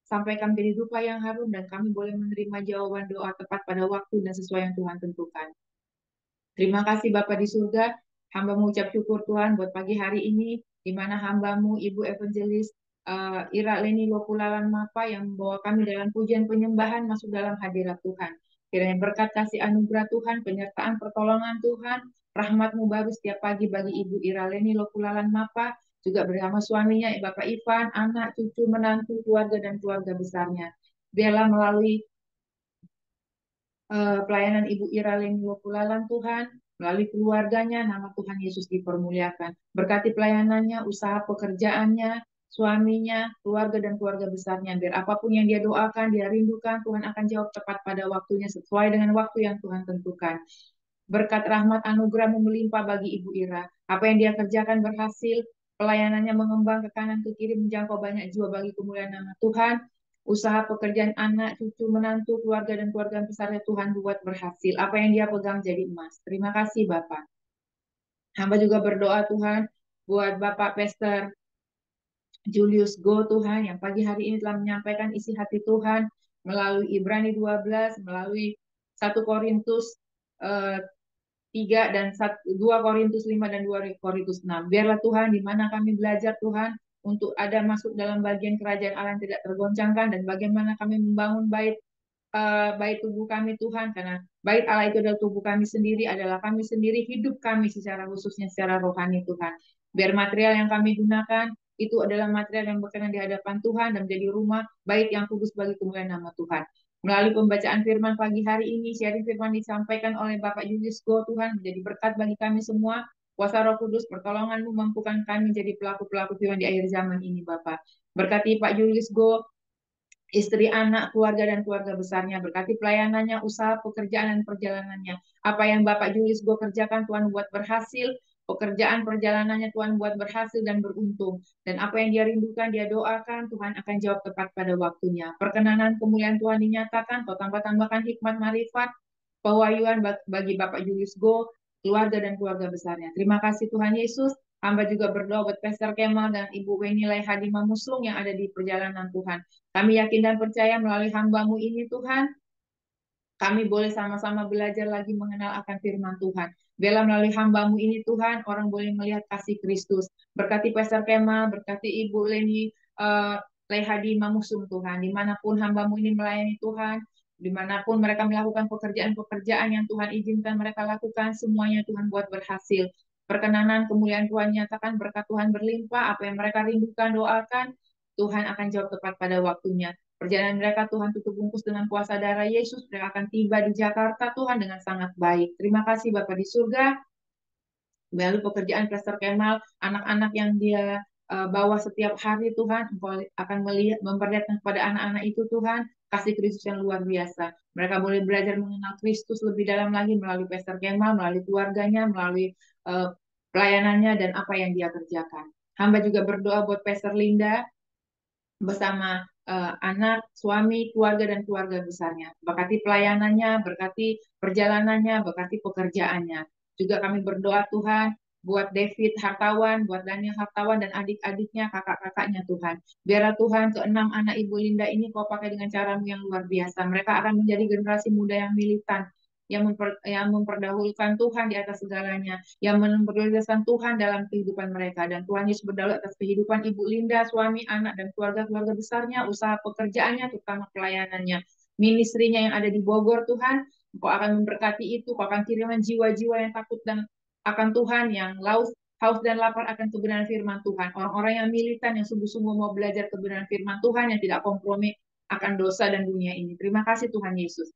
sampaikan menjadi rupa yang harum, dan kami boleh menerima jawaban doa tepat pada waktu dan sesuai yang Tuhan tentukan. Terima kasih Bapa di surga, hamba mengucap syukur Tuhan buat pagi hari ini, di mana hamba-Mu Ibu Evangelis Ira Leni Lopulalan Mapa yang membawa kami dalam pujian penyembahan masuk dalam hadirat Tuhan. Kiranya berkat kasih anugerah Tuhan, penyertaan pertolongan Tuhan, rahmat-Mu baru setiap pagi bagi Ibu Ira Leni Lopulalan Mapa, juga bersama suaminya, Bapak Ivan, anak, cucu, menantu, keluarga, dan keluarga besarnya. Biarlah melalui pelayanan Ibu Ira Leni Lopulalan Tuhan, melalui keluarganya, nama Tuhan Yesus dipermuliakan. Berkati pelayanannya, usaha pekerjaannya, suaminya, keluarga, dan keluarga besarnya. Biar apapun yang dia doakan, dia rindukan, Tuhan akan jawab tepat pada waktunya, sesuai dengan waktu yang Tuhan tentukan. Berkat rahmat anugerah melimpah bagi Ibu Ira. Apa yang dia kerjakan berhasil, pelayanannya mengembang ke kanan ke kiri, menjangkau banyak jiwa bagi kemuliaan nama Tuhan. Usaha pekerjaan anak, cucu, menantu, keluarga, dan keluarga besarnya Tuhan buat berhasil. Apa yang dia pegang jadi emas. Terima kasih Bapak. Hamba juga berdoa Tuhan buat Bapak Pastor Julius Go Tuhan yang pagi hari ini telah menyampaikan isi hati Tuhan melalui Ibrani 12, melalui 1 Korintus 3 dan 2 Korintus 5 dan 2 Korintus 6. Biarlah Tuhan, di mana kami belajar Tuhan untuk ada masuk dalam bagian kerajaan Allah yang tidak tergoncangkan, dan bagaimana kami membangun bait tubuh kami Tuhan, karena bait Allah itu adalah tubuh kami sendiri, adalah kami sendiri, hidup kami secara khususnya secara rohani Tuhan. Biar material yang kami gunakan itu adalah material yang berkenan di hadapan Tuhan dan menjadi rumah bait yang kudus bagi kemuliaan nama Tuhan. Melalui pembacaan firman pagi hari ini, sharing firman disampaikan oleh Bapak Julius Go Tuhan, menjadi berkat bagi kami semua. Kuasa Roh Kudus, pertolongan-Mu mampukan kami menjadi pelaku-pelaku firman di akhir zaman ini, Bapak. Berkati Pak Julius Go, istri, anak, keluarga, dan keluarga besarnya. Berkati pelayanannya, usaha, pekerjaan, dan perjalanannya. Apa yang Bapak Julius Go kerjakan, Tuhan buat berhasil. Pekerjaan perjalanannya Tuhan buat berhasil dan beruntung. Dan apa yang dia rindukan, dia doakan, Tuhan akan jawab tepat pada waktunya. Perkenanan kemuliaan Tuhan dinyatakan, Kau tambah-tambahkan hikmat marifat, pewahyuan bagi Bapak Julius Go, keluarga dan keluarga besarnya. Terima kasih Tuhan Yesus. Hamba juga berdoa buat Pastor Kemal dan Ibu Wenilai Hadimah Muslung yang ada di perjalanan Tuhan. Kami yakin dan percaya melalui hamba-Mu ini Tuhan, kami boleh sama-sama belajar lagi mengenal akan firman Tuhan. Biarlah melalui hamba-Mu ini Tuhan, orang boleh melihat kasih Kristus. Berkati Pastor Kemal, berkati Ibu Leni Lehadi Mamusum Tuhan. Dimanapun hamba-Mu ini melayani Tuhan, dimanapun mereka melakukan pekerjaan-pekerjaan yang Tuhan izinkan mereka lakukan, semuanya Tuhan buat berhasil. Perkenanan kemuliaan Tuhan nyatakan, berkat Tuhan berlimpah, apa yang mereka rindukan, doakan, Tuhan akan jawab tepat pada waktunya. Perjalanan mereka Tuhan tutup bungkus dengan kuasa darah Yesus. Mereka akan tiba di Jakarta Tuhan dengan sangat baik. Terima kasih Bapak di surga. Melalui pekerjaan Pastor Kemal, anak-anak yang dia bawa setiap hari Tuhan, Engkau akan melihat, memperlihatkan kepada anak-anak itu Tuhan, kasih Kristus yang luar biasa. Mereka boleh belajar mengenal Kristus lebih dalam lagi melalui Pastor Kemal, melalui keluarganya, melalui pelayanannya dan apa yang dia kerjakan. Hamba juga berdoa buat Pastor Linda bersama anak, suami, keluarga, dan keluarga besarnya. Berkati pelayanannya, berkati perjalanannya, berkati pekerjaannya. Juga kami berdoa Tuhan buat David Hartawan, buat Daniel Hartawan, dan adik-adiknya, kakak-kakaknya Tuhan. Biarlah Tuhan keenam anak Ibu Linda ini kau pakai dengan caramu yang luar biasa. Mereka akan menjadi generasi muda yang militan, yang memperdahulukan Tuhan di atas segalanya, yang memprioritaskan Tuhan dalam kehidupan mereka. Dan Tuhan Yesus berdaulat atas kehidupan Ibu Linda, suami, anak, dan keluarga-keluarga besarnya, usaha pekerjaannya, terutama pelayanannya, ministrinya yang ada di Bogor, Tuhan. Engkau akan memberkati itu, Engkau akan kirimkan jiwa-jiwa yang takut dan akan Tuhan, yang haus dan lapar akan kebenaran firman Tuhan. Orang-orang yang militan, yang sungguh-sungguh mau belajar kebenaran firman Tuhan, yang tidak kompromi akan dosa dan dunia ini. Terima kasih Tuhan Yesus.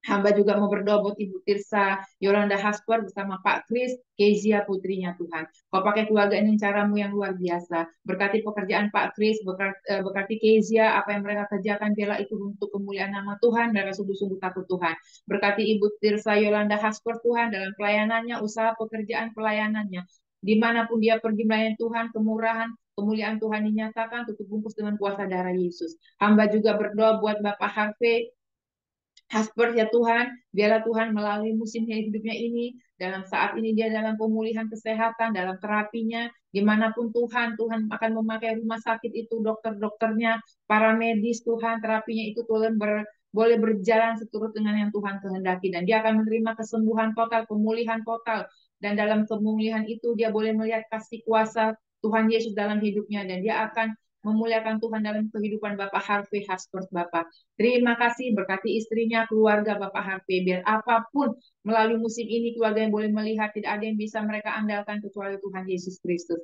Hamba juga mau berdoa buat Ibu Tirsa Yolanda Hasper bersama Pak Kris, Kezia putrinya Tuhan. Kau pakai keluarga ini caramu yang luar biasa. Berkati pekerjaan Pak Kris, berkati Kezia, apa yang mereka kerjakan, biarlah itu untuk kemuliaan nama Tuhan, mereka sungguh-sungguh takut Tuhan. Berkati Ibu Tirsa Yolanda Hasper Tuhan dalam pelayanannya, usaha pekerjaan pelayanannya. Dimanapun dia pergi melayani Tuhan, kemurahan, kemuliaan Tuhan dinyatakan, tutup bungkus dengan kuasa darah Yesus. Hamba juga berdoa buat Bapak Harvey Hasper ya Tuhan, biarlah Tuhan melalui musim hidupnya ini, dalam saat ini dia dalam pemulihan kesehatan, dalam terapinya, dimanapun Tuhan akan memakai rumah sakit itu, dokter-dokternya, para medis Tuhan, terapinya itu Tuhan boleh berjalan seturut dengan yang Tuhan kehendaki, dan dia akan menerima kesembuhan total, pemulihan total, dan dalam pemulihan itu dia boleh melihat kasih kuasa Tuhan Yesus dalam hidupnya, dan dia akan memuliakan Tuhan dalam kehidupan Bapak Harvey Hasper Bapak. Terima kasih, berkati istrinya, keluarga Bapak Harvey, biar apapun melalui musim ini keluarga yang boleh melihat, tidak ada yang bisa mereka andalkan kecuali Tuhan Yesus Kristus.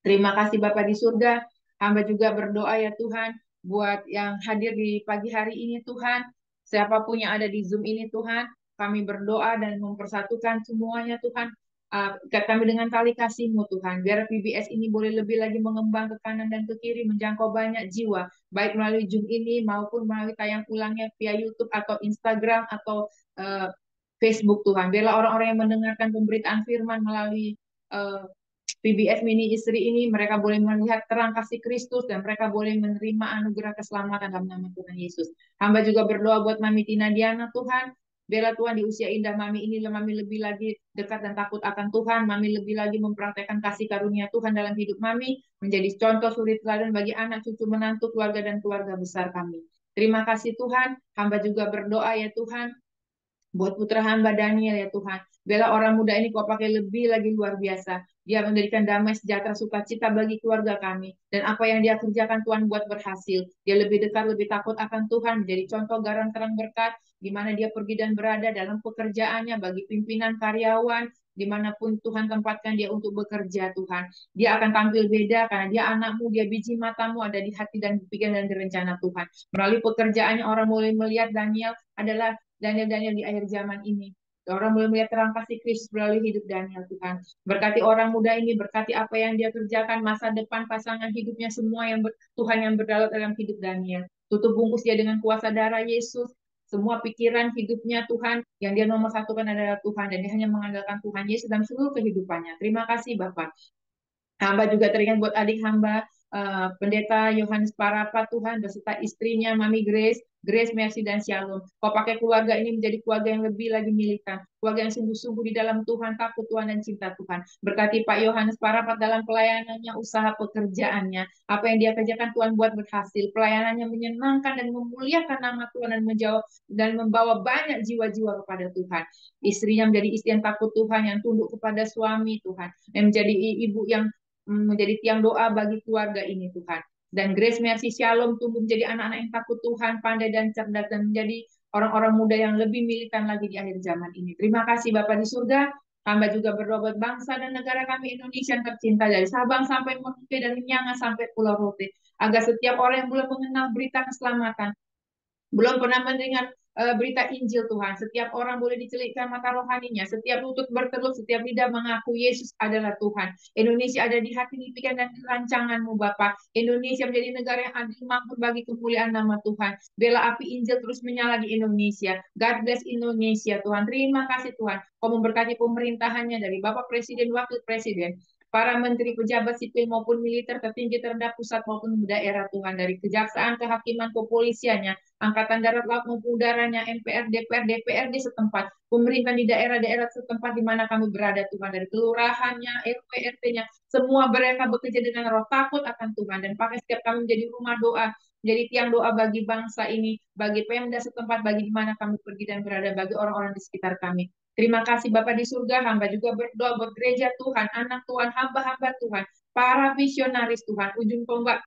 Terima kasih Bapak di surga, hamba juga berdoa ya Tuhan, buat yang hadir di pagi hari ini Tuhan, siapapun yang ada di Zoom ini Tuhan, kami berdoa dan mempersatukan semuanya Tuhan, ikat kami dengan tali kasih-Mu Tuhan, biar PBS ini boleh lebih lagi mengembang ke kanan dan ke kiri, menjangkau banyak jiwa, baik melalui Zoom ini maupun melalui tayang ulangnya via YouTube atau Instagram atau Facebook Tuhan. Biarlah orang-orang yang mendengarkan pemberitaan firman melalui PBS Mini Istri ini, mereka boleh melihat terang kasih Kristus dan mereka boleh menerima anugerah keselamatan dalam nama Tuhan Yesus. Hamba juga berdoa buat Mami Tina Diana Tuhan. Biarlah Tuhan di usia indah Mami ini, Mami lebih lagi dekat dan takut akan Tuhan. Mami lebih lagi mempraktekkan kasih karunia Tuhan dalam hidup Mami, menjadi contoh suri teladan bagi anak, cucu, menantu, keluarga, dan keluarga besar kami. Terima kasih Tuhan. Hamba juga berdoa ya Tuhan, buat putra hamba Daniel ya Tuhan. Biarlah orang muda ini kau pakai lebih lagi luar biasa. Dia memberikan damai, sejahtera, sukacita bagi keluarga kami. Dan apa yang dia kerjakan Tuhan buat berhasil. Dia lebih dekat, lebih takut akan Tuhan. Menjadi contoh garang terang berkat. Di mana dia pergi dan berada dalam pekerjaannya bagi pimpinan karyawan. Dimanapun Tuhan tempatkan dia untuk bekerja Tuhan. Dia akan tampil beda karena dia anakmu, dia biji matamu ada di hati dan pikiran dan rencana Tuhan. Melalui pekerjaannya orang mulai melihat Daniel adalah Daniel di akhir zaman ini. Orang boleh melihat terang kasih Kristus melalui hidup Daniel Tuhan. Berkati orang muda ini, berkati apa yang dia kerjakan, masa depan, pasangan hidupnya, semua yang Tuhan yang berdaulat dalam hidup Daniel. Tutup bungkus dia dengan kuasa darah Yesus. Semua pikiran hidupnya Tuhan, yang dia nomor satukan adalah Tuhan. Dan dia hanya mengandalkan Tuhan Yesus dalam seluruh kehidupannya. Terima kasih Bapak. Hamba juga teringat buat adik hamba, Pendeta Yohanes Parapa Tuhan, beserta istrinya Mami Grace, Mercy, dan Shalom. Kau pakai keluarga ini menjadi keluarga yang lebih lagi militan, keluarga yang sungguh-sungguh di dalam Tuhan, takut Tuhan dan cinta Tuhan. Berkati Pak Yohanes Parapat dalam pelayanannya, usaha pekerjaannya, apa yang dia kerjakan Tuhan buat berhasil, pelayanannya menyenangkan dan memuliakan nama Tuhan dan menjawab dan membawa banyak jiwa-jiwa kepada Tuhan. Istrinya menjadi istri yang takut Tuhan, yang tunduk kepada suami Tuhan, yang menjadi ibu yang menjadi tiang doa bagi keluarga ini Tuhan. Dan Grace, Mercy, Shalom tumbuh menjadi anak-anak yang takut Tuhan, pandai dan cerdas, dan menjadi orang-orang muda yang lebih militan lagi di akhir zaman ini. Terima kasih Bapak di surga. Hamba juga berdoa buat bangsa dan negara kami Indonesia yang tercinta, dari Sabang sampai Merauke dan Miangas sampai Pulau Rote, agar setiap orang yang belum mengenal berita keselamatan, belum pernah mendengar berita Injil Tuhan. Setiap orang boleh dicelupkan mata rohaninya, setiap lutut bertelur, setiap lidah mengaku Yesus adalah Tuhan. Indonesia ada di hati, pikiran dan rancangan-Mu Bapa. Indonesia menjadi negara yang adil, makmur bagi kemuliaan nama Tuhan. Bela api Injil terus menyala di Indonesia. God bless Indonesia Tuhan. Terima kasih Tuhan. Kau memberkati pemerintahannya dari Bapak Presiden, Wakil Presiden, para menteri, pejabat sipil maupun militer, tertinggi, terendah, pusat maupun daerah Tuhan, dari kejaksaan, kehakiman, kepolisiannya, angkatan darat, laut maupun udaranya, MPR, DPR, DPRD setempat, pemerintah di daerah-daerah setempat di mana kami berada Tuhan, dari kelurahannya, RW, RT-nya, semua mereka bekerja dengan roh takut akan Tuhan, dan pakai setiap kami menjadi rumah doa, menjadi tiang doa bagi bangsa ini, bagi Pemda setempat, bagi di mana kami pergi dan berada, bagi orang-orang di sekitar kami. Terima kasih Bapak di surga, hamba juga berdoa buat gereja Tuhan, anak Tuhan, hamba-hamba Tuhan, para visionaris Tuhan, ujung tombak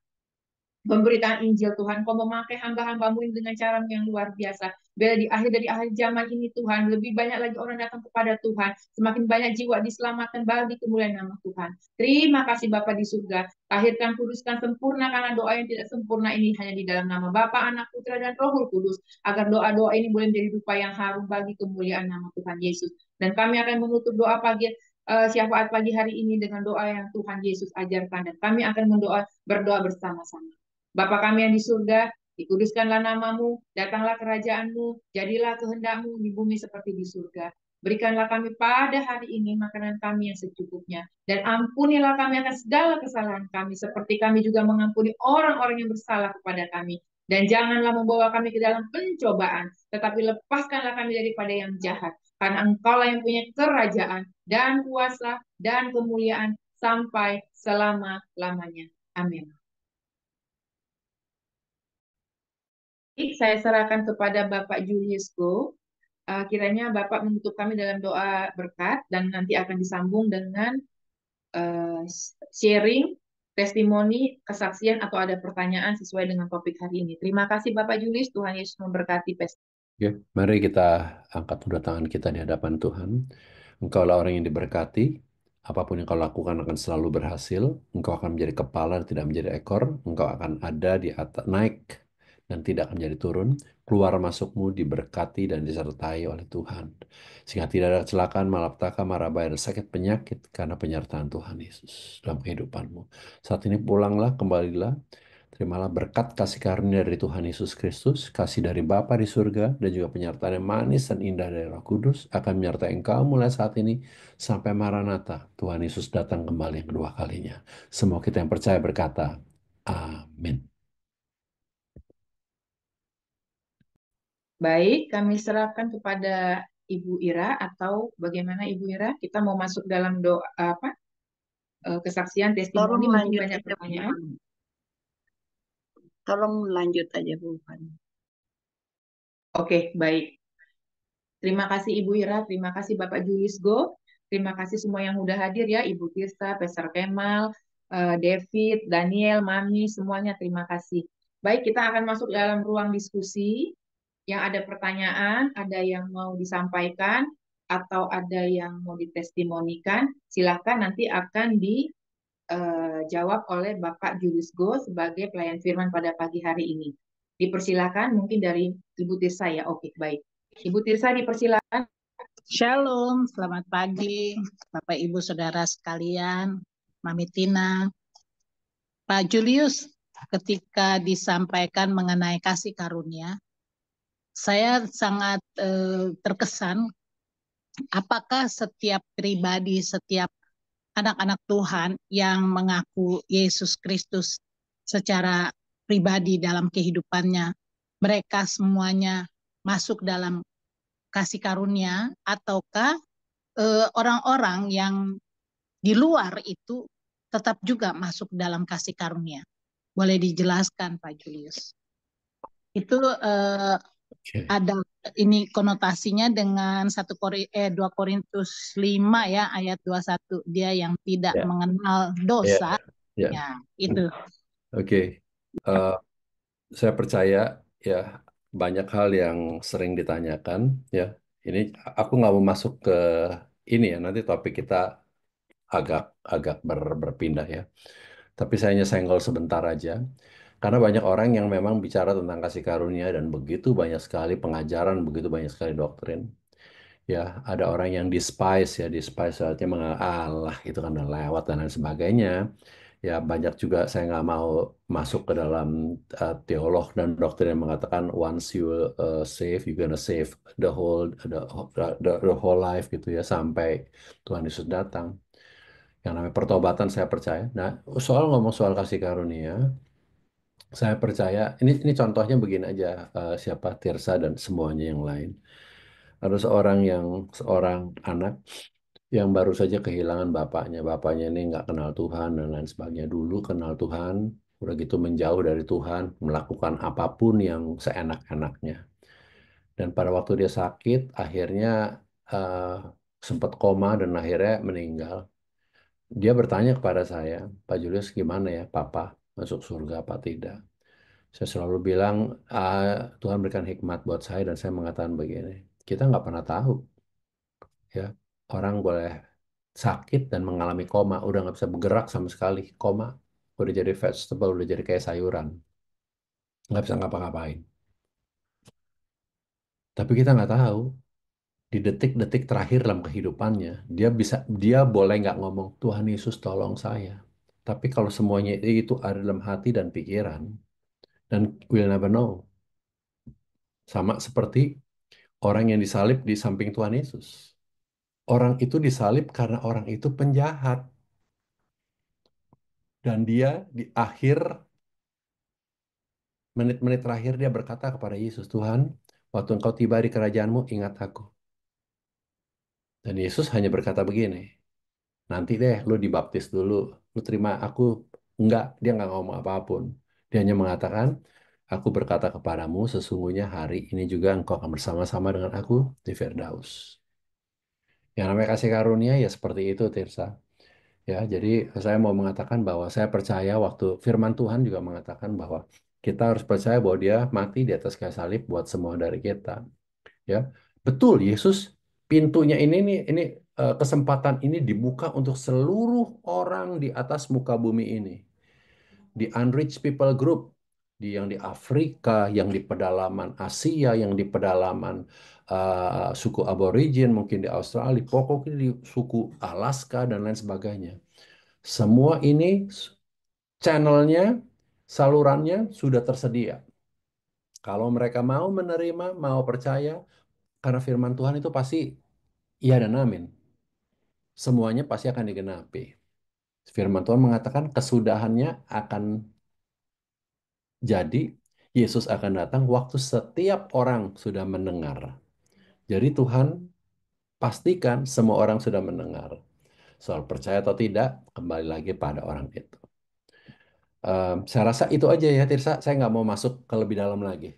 pemberitaan Injil Tuhan. Kau memakai hamba-hambamu ini dengan cara yang luar biasa. Biar dari akhir zaman ini Tuhan, lebih banyak lagi orang datang kepada Tuhan. Semakin banyak jiwa diselamatkan bagi kemuliaan nama Tuhan. Terima kasih Bapa di surga. Lahirkan, kuduskan, sempurna karena doa yang tidak sempurna ini hanya di dalam nama Bapa, Anak, Putra, dan Roh Kudus. Agar doa-doa ini boleh menjadi rupa yang harum bagi kemuliaan nama Tuhan Yesus. Dan kami akan menutup doa pagi syafaat pagi hari ini dengan doa yang Tuhan Yesus ajarkan. Dan kami akan berdoa bersama-sama. Bapa kami yang di surga, dikuduskanlah namamu, datanglah kerajaanmu, jadilah kehendakmu di bumi seperti di surga. Berikanlah kami pada hari ini makanan kami yang secukupnya. Dan ampunilah kami akan segala kesalahan kami, seperti kami juga mengampuni orang-orang yang bersalah kepada kami. Dan janganlah membawa kami ke dalam pencobaan, tetapi lepaskanlah kami daripada yang jahat. Karena engkaulah yang punya kerajaan, dan kuasa, dan kemuliaan, sampai selama-lamanya. Amin. Saya serahkan kepada Bapak Julius Go. Kiranya Bapak menutup kami dalam doa berkat dan nanti akan disambung dengan sharing, testimoni, kesaksian atau ada pertanyaan sesuai dengan topik hari ini. Terima kasih Bapak Julius, Tuhan Yesus memberkati pesta. Ya, mari kita angkat kedua tangan kita di hadapan Tuhan. Engkaulah orang yang diberkati. Apapun yang kau lakukan akan selalu berhasil. Engkau akan menjadi kepala dan tidak menjadi ekor. Engkau akan ada di atas, naik dan tidak akan menjadi turun. Keluar masukmu diberkati dan disertai oleh Tuhan. Sehingga tidak ada kecelakaan, malapetaka, mara bahaya, dan sakit penyakit karena penyertaan Tuhan Yesus dalam kehidupanmu. Saat ini pulanglah, kembalilah. Terimalah berkat kasih karunia dari Tuhan Yesus Kristus, kasih dari Bapa di surga, dan juga penyertaan yang manis dan indah dari Roh Kudus akan menyertai engkau mulai saat ini sampai Maranatha. Tuhan Yesus datang kembali yang kedua kalinya. Semua kita yang percaya berkata, amin. Baik, kami serahkan kepada Ibu Ira atau bagaimana Ibu Ira? Kita mau masuk dalam doa kesaksian Tolong testimoni lanjut banyak aja, Bu pertanyaan. Fani. Tolong lanjut aja, Bu Fani. Oke, baik. Terima kasih Ibu Ira, terima kasih Bapak Julius Go, terima kasih semua yang udah hadir ya, Ibu Tirsa, Pastor Kemal, David, Daniel, Mami, semuanya terima kasih. Baik, kita akan masuk dalam ruang diskusi. Yang ada pertanyaan, ada yang mau disampaikan, atau ada yang mau ditestimonikan, silakan nanti akan dijawab oleh Bapak Julius Go sebagai pelayan firman pada pagi hari ini. Dipersilakan mungkin dari Ibu Tirsa ya. Oke, baik. Ibu Tirsa dipersilakan. Shalom, selamat pagi Bapak Ibu Saudara sekalian, Mami Tina. Pak Julius, ketika disampaikan mengenai kasih karunia, saya sangat terkesan apakah setiap pribadi, setiap anak-anak Tuhan yang mengaku Yesus Kristus secara pribadi dalam kehidupannya, mereka semuanya masuk dalam kasih karunia, ataukah orang-orang yang di luar itu tetap juga masuk dalam kasih karunia? Boleh dijelaskan Pak Julius? Itu ada ini konotasinya dengan 2 Korintus 5 ya ayat 21, dia yang tidak mengenal dosa. Ya, itu. Oke. Saya percaya ya banyak hal yang sering ditanyakan ya. Ini aku nggak mau masuk ke ini ya, nanti topik kita agak berpindah ya. Tapi saya hanya senggol sebentar aja. Karena banyak orang yang memang bicara tentang kasih karunia dan begitu banyak sekali pengajaran, begitu banyak sekali doktrin. Ya, ada orang yang despise ya, despise artinya mengalah itu kan udah lewat dan lain sebagainya. Ya, banyak juga saya nggak mau masuk ke dalam teolog dan doktrin yang mengatakan once you save, you gonna save the whole life gitu ya sampai Tuhan Yesus datang. Yang namanya pertobatan saya percaya. Nah, soal ngomong soal kasih karunia, saya percaya ini contohnya begini aja, siapa Tirsa dan semuanya yang lain. Ada seorang anak yang baru saja kehilangan bapaknya. Bapaknya ini nggak kenal Tuhan dan lain sebagainya. Dulu kenal Tuhan, udah gitu menjauh dari Tuhan, melakukan apapun yang seenak-enaknya. Dan pada waktu dia sakit, akhirnya eh, sempat koma dan akhirnya meninggal. Dia bertanya kepada saya, Pak Julius, gimana ya, Papa masuk surga apa tidak? Saya selalu bilang, "Ah, Tuhan berikan hikmat buat saya dan saya mengatakan begini, kita nggak pernah tahu ya orang boleh sakit dan mengalami koma, udah nggak bisa bergerak sama sekali, koma, udah jadi vegetable, udah jadi kayak sayuran, nggak bisa ngapa-ngapain. Tapi kita nggak tahu di detik-detik terakhir dalam kehidupannya, dia boleh nggak ngomong Tuhan Yesus tolong saya. Tapi kalau semuanya itu ada dalam hati dan pikiran, dan we'll never know. Sama seperti orang yang disalib di samping Tuhan Yesus. Orang itu disalib karena orang itu penjahat. Dan dia di akhir menit-menit terakhir dia berkata kepada Yesus, Tuhan, waktu engkau tiba di kerajaanmu, ingat aku. Dan Yesus hanya berkata begini, nanti deh lu dibaptis dulu, lu terima aku. Enggak, dia nggak ngomong apapun. Dia hanya mengatakan, aku berkata kepadamu, sesungguhnya hari ini juga engkau akan bersama-sama dengan aku di Firdaus. Yang namanya kasih karunia ya seperti itu, Tirsa. Ya, jadi saya mau mengatakan bahwa saya percaya waktu firman Tuhan juga mengatakan bahwa kita harus percaya bahwa dia mati di atas kayu salib buat semua dari kita. Ya, betul Yesus pintunya ini kesempatan ini dibuka untuk seluruh orang di atas muka bumi ini. Di Unreached People Group, yang di Afrika, yang di pedalaman Asia, yang di pedalaman suku Aborigin, mungkin di Australia, pokoknya di suku Alaska dan lain sebagainya. Semua ini channelnya, salurannya sudah tersedia. Kalau mereka mau menerima, mau percaya, karena firman Tuhan itu pasti iya dan amin. Semuanya pasti akan digenapi. Firman Tuhan mengatakan kesudahannya akan jadi, Yesus akan datang waktu setiap orang sudah mendengar. Jadi Tuhan pastikan semua orang sudah mendengar. Soal percaya atau tidak, kembali lagi pada orang itu. Saya rasa itu aja ya, Tirsa. Saya nggak mau masuk ke lebih dalam lagi.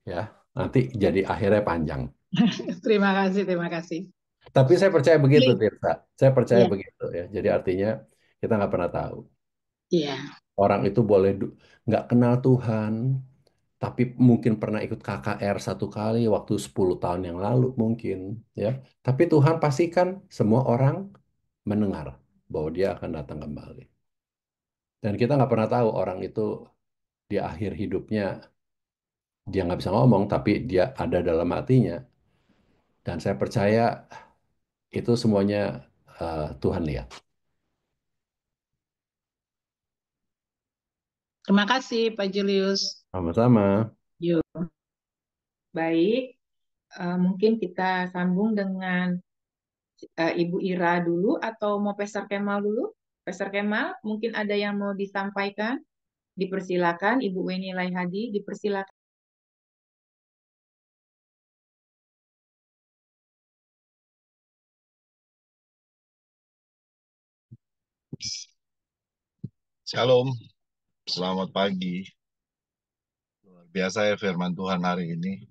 Ya, nanti jadi akhirnya panjang. Terima kasih, terima kasih. Tapi saya percaya begitu, Tirsa. Saya percaya Iya, begitu ya. Jadi artinya kita nggak pernah tahu. iya. Orang itu boleh nggak kenal Tuhan, tapi mungkin pernah ikut KKR satu kali waktu 10 tahun yang lalu mungkin. Ya, tapi Tuhan pastikan semua orang mendengar bahwa dia akan datang kembali. Dan kita nggak pernah tahu orang itu di akhir hidupnya dia nggak bisa ngomong, tapi dia ada dalam hatinya. Dan saya percaya itu semuanya Tuhan lihat. Terima kasih, Pak Julius. Sama-sama. Yuk. Baik, mungkin kita sambung dengan Ibu Ira dulu atau mau Pastor Kemal dulu? Pastor Kemal, mungkin ada yang mau disampaikan? Dipersilakan, Ibu Weni Laihadi, dipersilakan. Shalom, selamat pagi. Luar biasa ya firman Tuhan hari ini.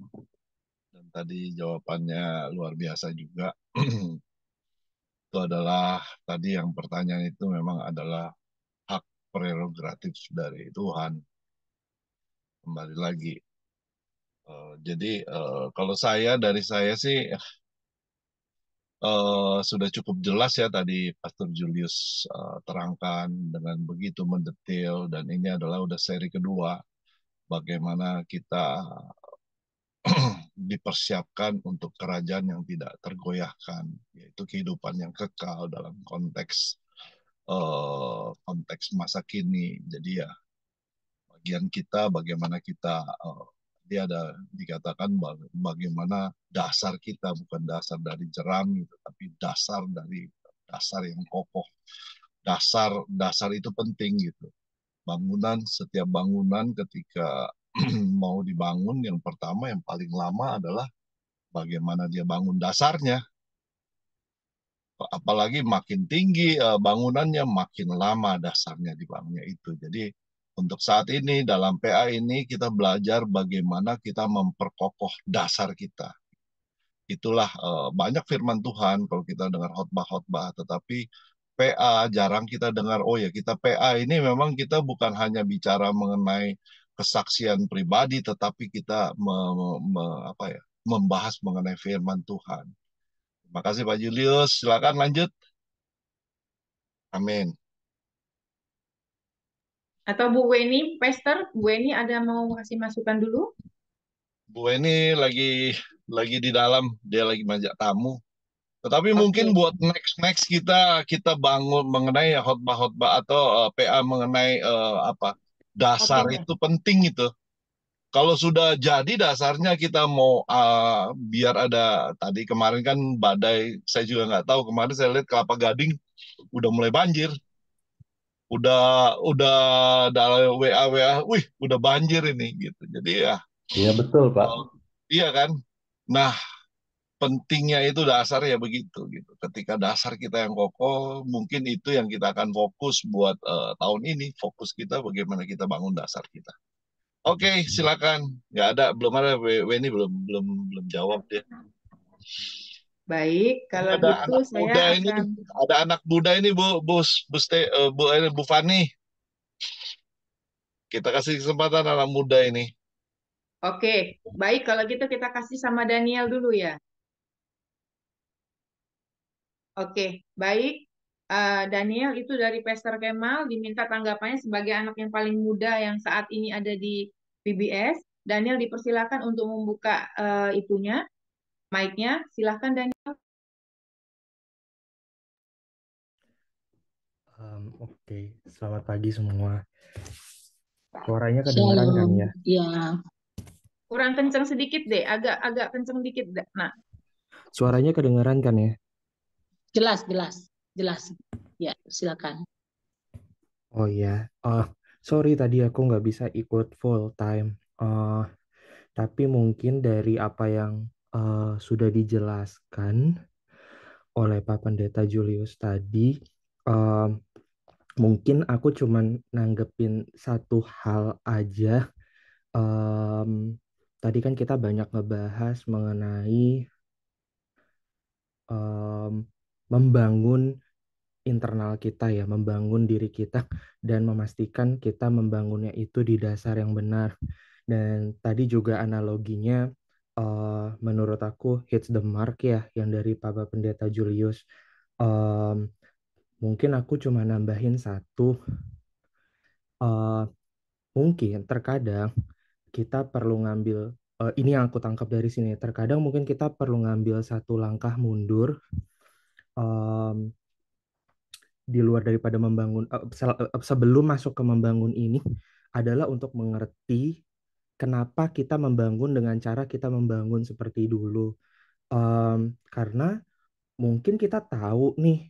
Dan tadi jawabannya luar biasa juga. Itu adalah tadi yang pertanyaan itu memang adalah hak prerogatif dari Tuhan. Kembali lagi. Jadi kalau dari saya sih sudah cukup jelas ya tadi Pastor Julius terangkan dengan begitu mendetail, dan ini adalah udah seri kedua bagaimana kita dipersiapkan untuk kerajaan yang tidak tergoyahkan, yaitu kehidupan yang kekal dalam konteks masa kini. Jadi ya bagian kita bagaimana kita dia ada dikatakan bagaimana dasar kita bukan dasar dari jerami, tetapi dasar yang kokoh. Dasar itu penting gitu. Setiap bangunan ketika mau dibangun, yang pertama yang paling lama adalah bagaimana dia bangun dasarnya. Apalagi makin tinggi bangunannya, makin lama dasarnya dibangunnya itu. Jadi untuk saat ini dalam PA ini kita belajar bagaimana kita memperkokoh dasar kita. Itulah banyak firman Tuhan kalau kita dengar khotbah-khotbah, tetapi PA jarang kita dengar, oh ya kita PA ini memang kita bukan hanya bicara mengenai kesaksian pribadi, tetapi kita membahas mengenai firman Tuhan. Terima kasih Pak Julius, silakan lanjut. Amin. Atau Bu Weni, Pastor, Bu Weni ada mau kasih masukan dulu? Bu Weni lagi di dalam, dia lagi ngajak tamu. Tetapi mungkin buat next kita bangun mengenai khotbah-khotbah atau PA mengenai dasar itu penting itu. Kalau sudah jadi dasarnya kita mau biar ada, tadi kemarin kan badai, saya juga nggak tahu, kemarin saya lihat Kelapa Gading udah mulai banjir. Udah dalam WA, wih udah banjir ini gitu. Jadi ya. Iya betul Pak. Iya kan. Nah pentingnya itu dasar ya begitu gitu. Ketika dasar kita yang kokoh, mungkin itu yang kita akan fokus buat tahun ini. Fokus kita bagaimana kita bangun dasar kita. Oke, silakan. Belum ada Weni belum jawab dia. Baik, kalau Ada gitu saya akan. Ada anak muda ini Bu Fani. Kita kasih kesempatan anak muda ini. Oke, baik kalau gitu kita kasih sama Daniel dulu ya. Oke, baik. Daniel itu dari Pastor Kemal diminta tanggapannya sebagai anak yang paling muda yang saat ini ada di PBS. Daniel dipersilakan untuk membuka mic-nya. Silakan Daniel. Oke, selamat pagi semua. Suaranya kedengaran kan ya? Ya. Kurang kenceng sedikit deh, agak kenceng dikit. Nah, suaranya kedengaran kan ya? Jelas. Ya, silakan. Oh iya, sorry tadi aku nggak bisa ikut full time. Tapi mungkin dari apa yang sudah dijelaskan oleh Pak Pendeta Julius tadi, mungkin aku cuman nanggepin satu hal aja. Tadi kan kita banyak ngebahas mengenai membangun internal kita ya, membangun diri kita dan memastikan kita membangunnya itu di dasar yang benar. Dan tadi juga analoginya menurut aku hits the mark ya, yang dari Bapak Pendeta Julius. Mungkin aku cuma nambahin satu. Mungkin terkadang kita perlu ngambil, ini yang aku tangkap dari sini, terkadang mungkin kita perlu ngambil satu langkah mundur di luar daripada membangun, sebelum masuk ke membangun ini adalah untuk mengerti kenapa kita membangun dengan cara kita membangun seperti dulu. Karena mungkin kita tahu nih,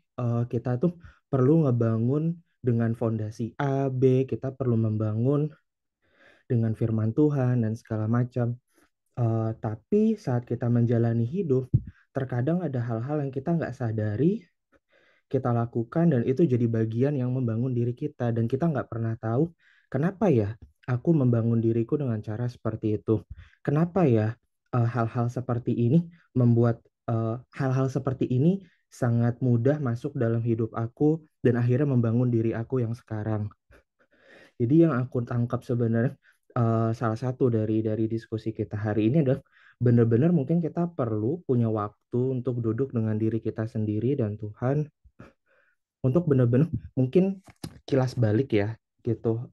kita tuh perlu ngebangun dengan fondasi A, B, kita perlu membangun dengan firman Tuhan dan segala macam. Tapi saat kita menjalani hidup, terkadang ada hal-hal yang kita nggak sadari, kita lakukan, dan itu jadi bagian yang membangun diri kita. Dan kita nggak pernah tahu, kenapa ya aku membangun diriku dengan cara seperti itu? Kenapa ya hal-hal seperti ini membuat hal-hal seperti ini sangat mudah masuk dalam hidup aku dan akhirnya membangun diri aku yang sekarang. Jadi yang aku tangkap sebenarnya salah satu dari diskusi kita hari ini adalah benar-benar mungkin kita perlu punya waktu untuk duduk dengan diri kita sendiri dan Tuhan, untuk benar-benar mungkin kilas balik ya gitu.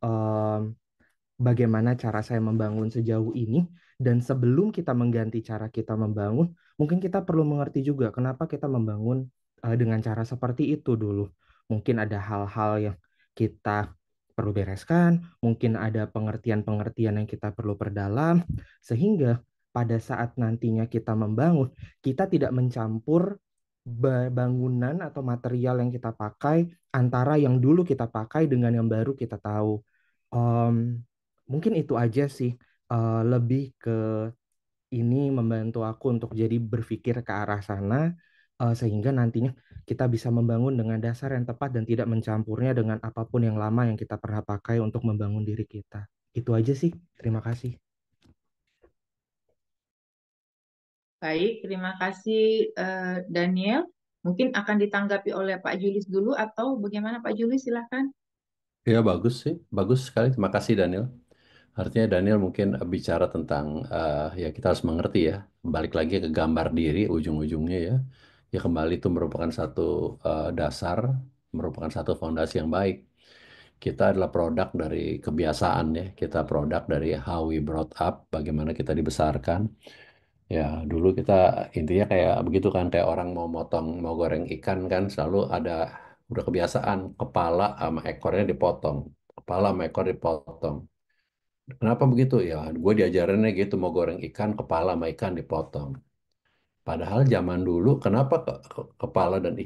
Bagaimana cara saya membangun sejauh ini, dan sebelum kita mengganti cara kita membangun, mungkin kita perlu mengerti juga kenapa kita membangun dengan cara seperti itu dulu. Mungkin ada hal-hal yang kita perlu bereskan, mungkin ada pengertian-pengertian yang kita perlu perdalam, sehingga pada saat nantinya kita membangun, kita tidak mencampur bangunan atau material yang kita pakai antara yang dulu kita pakai dengan yang baru kita tahu. Em, Mungkin itu aja sih. Lebih ke ini membantu aku untuk jadi berpikir ke arah sana, sehingga nantinya kita bisa membangun dengan dasar yang tepat dan tidak mencampurnya dengan apapun yang lama yang kita pernah pakai untuk membangun diri kita. Itu aja sih. Terima kasih. Baik, terima kasih Daniel. Mungkin akan ditanggapi oleh Pak Julius dulu atau bagaimana Pak Julius, silahkan. Ya bagus sih, bagus sekali. Terima kasih Daniel. Artinya Daniel mungkin bicara tentang ya kita harus mengerti ya, balik lagi ke gambar diri ujung-ujungnya ya. Ya kembali itu merupakan satu dasar, merupakan satu fondasi yang baik. Kita adalah produk dari kebiasaan ya, kita produk dari how we brought up, bagaimana kita dibesarkan. Ya dulu kita intinya kayak begitu kan, kayak orang mau motong, mau goreng ikan kan selalu ada, udah kebiasaan kepala sama ekornya dipotong, kepala sama ekor dipotong. Kenapa begitu? Ya, gue diajarinnya gitu, mau goreng ikan, kepala sama ikan dipotong. Padahal zaman dulu, kenapa kepala dan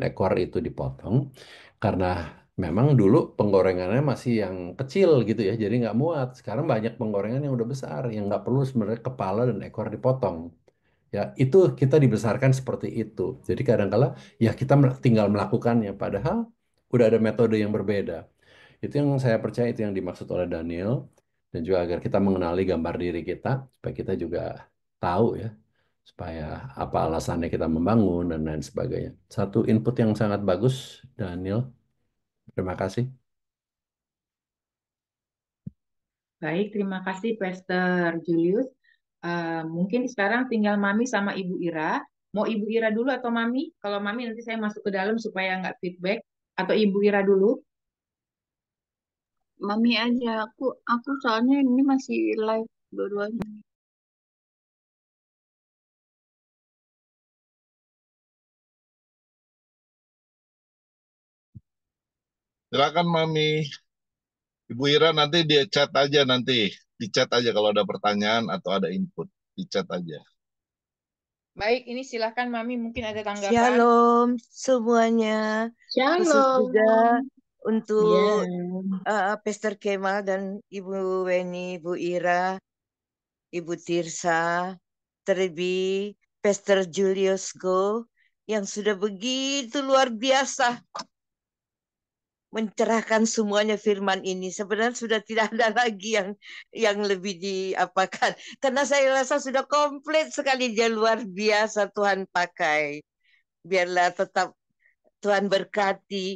ekor itu dipotong? Karena memang dulu penggorengannya masih yang kecil gitu ya, jadi nggak muat. Sekarang banyak penggorengan yang udah besar, yang nggak perlu sebenarnya kepala dan ekor dipotong. Ya, itu kita dibesarkan seperti itu. Jadi kadang-kala ya kita tinggal melakukannya, padahal udah ada metode yang berbeda. Itu yang saya percaya, itu yang dimaksud oleh Daniel, dan juga agar kita mengenali gambar diri kita supaya kita juga tahu ya, supaya apa alasannya kita membangun dan lain sebagainya. Satu input yang sangat bagus, Daniel. Terima kasih. Baik, terima kasih Pastor Julius. Mungkin sekarang tinggal Mami sama Ibu Ira. Mau Ibu Ira dulu atau Mami? Kalau Mami nanti saya masuk ke dalam supaya nggak feedback. Atau Ibu Ira dulu? Mami aja, aku soalnya ini masih live dua-duanya. Silakan Mami. Ibu Ira nanti dia chat aja nanti. Di chat aja kalau ada pertanyaan atau ada input. Di chat aja. Baik, ini silakan Mami mungkin ada tanggapan. Shalom semuanya. Khusus juga Shalom. untuk Ya. Pastor Kemal dan Ibu Weni, Ibu Ira, Ibu Tirsa, terlebih Pastor Julius Go yang sudah begitu luar biasa mencerahkan semuanya firman ini. Sebenarnya sudah tidak ada lagi yang lebih diapakan. Karena saya rasa sudah komplit sekali, dia luar biasa Tuhan pakai. Biarlah tetap Tuhan berkati,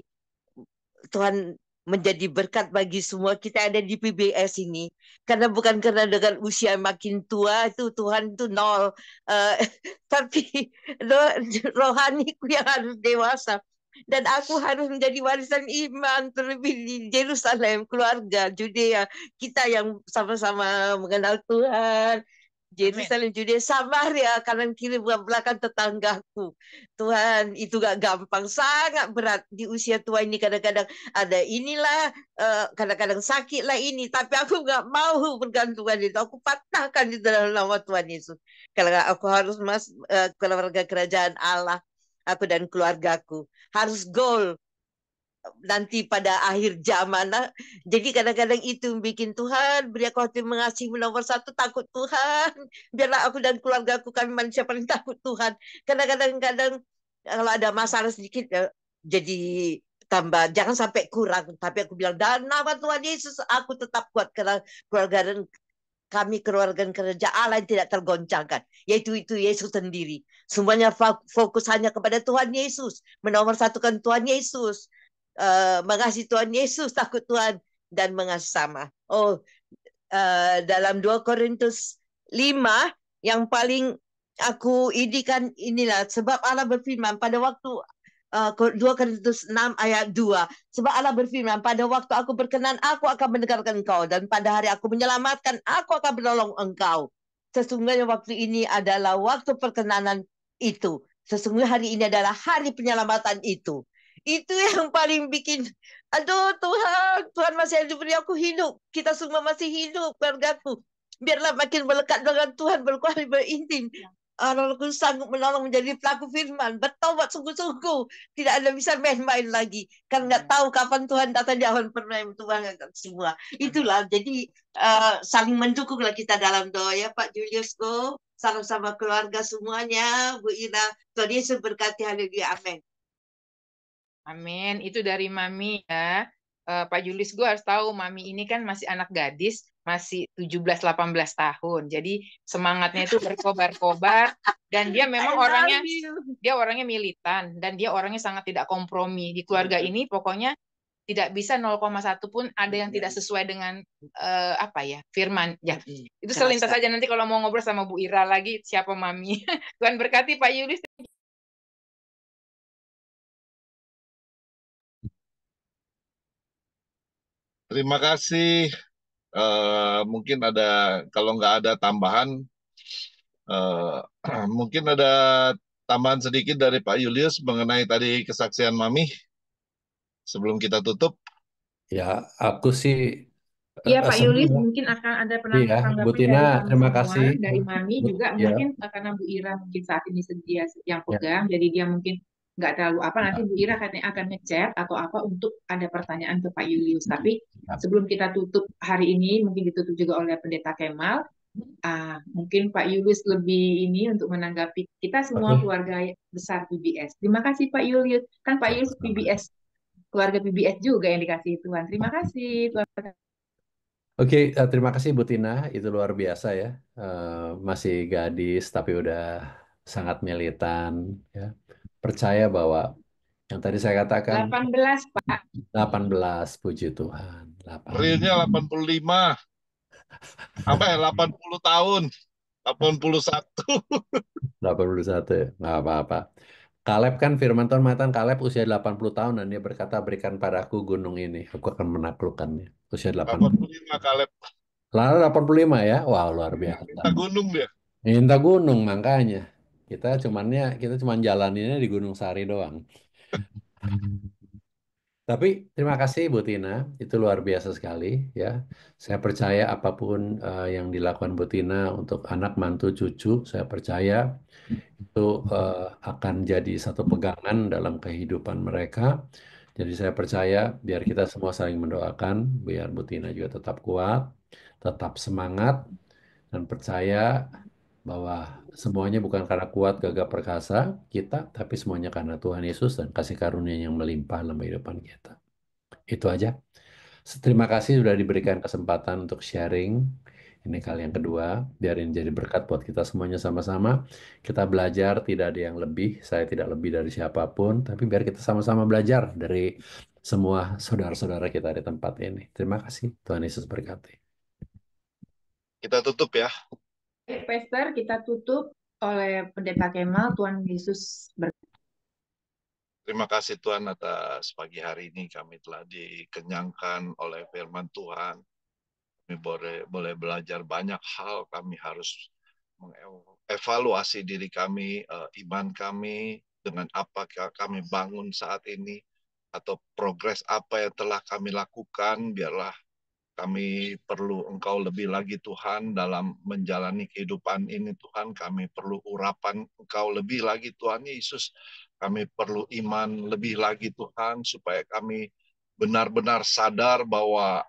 Tuhan menjadi berkat bagi semua kita ada di PBS ini. Karena bukan karena dengan usia makin tua itu Tuhan itu nol. Tapi rohaniku yang harus dewasa. Dan aku harus menjadi warisan iman terlebih di Yerusalem, keluarga Judea. Kita yang sama-sama mengenal Tuhan. Yerusalem, Judea, Samaria, kanan kiri belakang tetanggaku. Tuhan, itu gak gampang, sangat berat di usia tua ini. Kadang-kadang ada inilah, kadang-kadang sakit lah ini. Tapi aku gak mau bergantungan itu. Aku patahkan di dalam nama Tuhan Yesus. Kalau aku harus keluarga kerajaan Allah, aku dan keluargaku harus goal nanti pada akhir zaman. Jadi kadang-kadang itu bikin Tuhan beri aku hati mengasihi, nomor satu takut Tuhan. Biarlah aku dan keluargaku, kami manusia paling takut Tuhan. Karena kadang-kadang kalau ada masalah sedikit jadi tambah, jangan sampai kurang. Tapi aku bilang dalam nama Tuhan Yesus aku tetap kuat, karena keluarga dan kami keluarga kerja Allah yang tidak tergoncangkan, yaitu Yesus sendiri. Semuanya fokus hanya kepada Tuhan Yesus, menomorsatukan Tuhan Yesus, mengasihi Tuhan Yesus, takut Tuhan, dan mengasihi sama. Dalam 2 Korintus 5 Yang paling aku kan inilah sebab Allah berfirman pada waktu 2 Korintus 6 ayat 2. Sebab Allah berfirman, pada waktu aku berkenan, aku akan mendengarkan engkau. Dan pada hari aku menyelamatkan, aku akan menolong engkau. Sesungguhnya waktu ini adalah waktu perkenanan itu. Sesungguhnya hari ini adalah hari penyelamatan itu. Itu yang paling bikin, aduh Tuhan, Tuhan masih beri aku hidup. Kita semua masih hidup, keluargaku. Biarlah makin melekat dengan Tuhan, berkuasa berintim. Rohku sanggup menolong menjadi pelaku firman. Bertobat sungguh-sungguh. Tidak ada bisa main-main lagi. Kan nggak tahu kapan Tuhan datang di awan pernah Tuhan semua. Itulah. Jadi saling mendukunglah kita dalam doa ya Pak Julius Go. Salam sama keluarga semuanya. Bu Ira. Tuhan Yesus berkati. Haleluya. Amin. Amin. Itu dari Mami ya. Pak Julius, gue harus tahu Mami ini kan masih anak gadis, masih 17-18 tahun. Jadi semangatnya itu berkobar-kobar dan dia memang orangnya militan dan dia orangnya sangat tidak kompromi. Di keluarga ini pokoknya tidak bisa 0,1 pun ada yang tidak sesuai dengan firman. Ya, itu selintas saja, nanti kalau mau ngobrol sama Bu Ira lagi siapa Mami. Tuhan berkati Pak Julius. Terima kasih. Mungkin kalau nggak ada tambahan, mungkin ada tambahan sedikit dari Pak Julius mengenai tadi kesaksian Mami sebelum kita tutup. Ya, aku sih Iya Pak Yulis, senang. mungkin akan ada Iya, Bu tanggapan Tina, dari kami terima semua, kasih. dari Mami juga Ya, mungkin karena Bu Ira mungkin saat ini dia yang ya. pegang, jadi dia mungkin nggak terlalu nanti Bu Ira katanya akan ngechat atau apa untuk ada pertanyaan ke Pak Julius. Tapi sebelum kita tutup hari ini, mungkin ditutup juga oleh Pendeta Kemal, mungkin Pak Julius lebih ini untuk menanggapi kita semua keluarga besar PBS. Terima kasih Pak Julius, kan Pak Julius PBS, keluarga PBS juga yang dikasih Tuhan. Terima kasih Tuhan. Oke, terima kasih Bu Tina, itu luar biasa ya. Masih gadis tapi udah sangat militan ya. Percaya bahwa yang tadi saya katakan 18 Pak. 18, puji Tuhan. Realnya 85. 80 tahun. 81. 81 ya, nggak apa-apa. Kaleb kan firman Tuhan mengatakan Kaleb usia 80 tahun dan dia berkata berikan padaku gunung ini, aku akan menaklukkannya. Usia 80. 85 Kaleb. Lalu 85 ya, wow luar biasa. Minta gunung dia. Minta gunung makanya. Kita cuman jalaninnya di Gunung Sari doang. Tapi terima kasih Bu Tina, itu luar biasa sekali ya. Saya percaya apapun yang dilakukan Bu Tina untuk anak, mantu, cucu, saya percaya itu akan jadi satu pegangan dalam kehidupan mereka. Jadi saya percaya biar kita semua saling mendoakan, biar Bu Tina juga tetap kuat, tetap semangat, dan percaya bahwa semuanya bukan karena kuat gagah perkasa kita, tapi semuanya karena Tuhan Yesus dan kasih karunia yang melimpah dalam kehidupan kita. Itu aja. Terima kasih sudah diberikan kesempatan untuk sharing. Ini kali yang kedua, biar ini jadi berkat buat kita semuanya sama-sama. Kita belajar, tidak ada yang lebih. Saya tidak lebih dari siapapun, tapi biar kita sama-sama belajar dari semua saudara-saudara kita di tempat ini. Terima kasih. Tuhan Yesus berkati. Kita tutup ya. Pastor, kita tutup oleh Pendeta Kemal. Tuhan Yesus berkati. Terima kasih Tuhan atas pagi hari ini kami telah dikenyangkan oleh firman Tuhan. Kami boleh belajar banyak hal. Kami harus mengevaluasi diri kami, iman kami, dengan apa kami bangun saat ini, atau progres apa yang telah kami lakukan. Biarlah kami perlu Engkau lebih lagi Tuhan dalam menjalani kehidupan ini Tuhan. Kami perlu urapan Engkau lebih lagi Tuhan Yesus. Kami perlu iman lebih lagi Tuhan supaya kami benar-benar sadar bahwa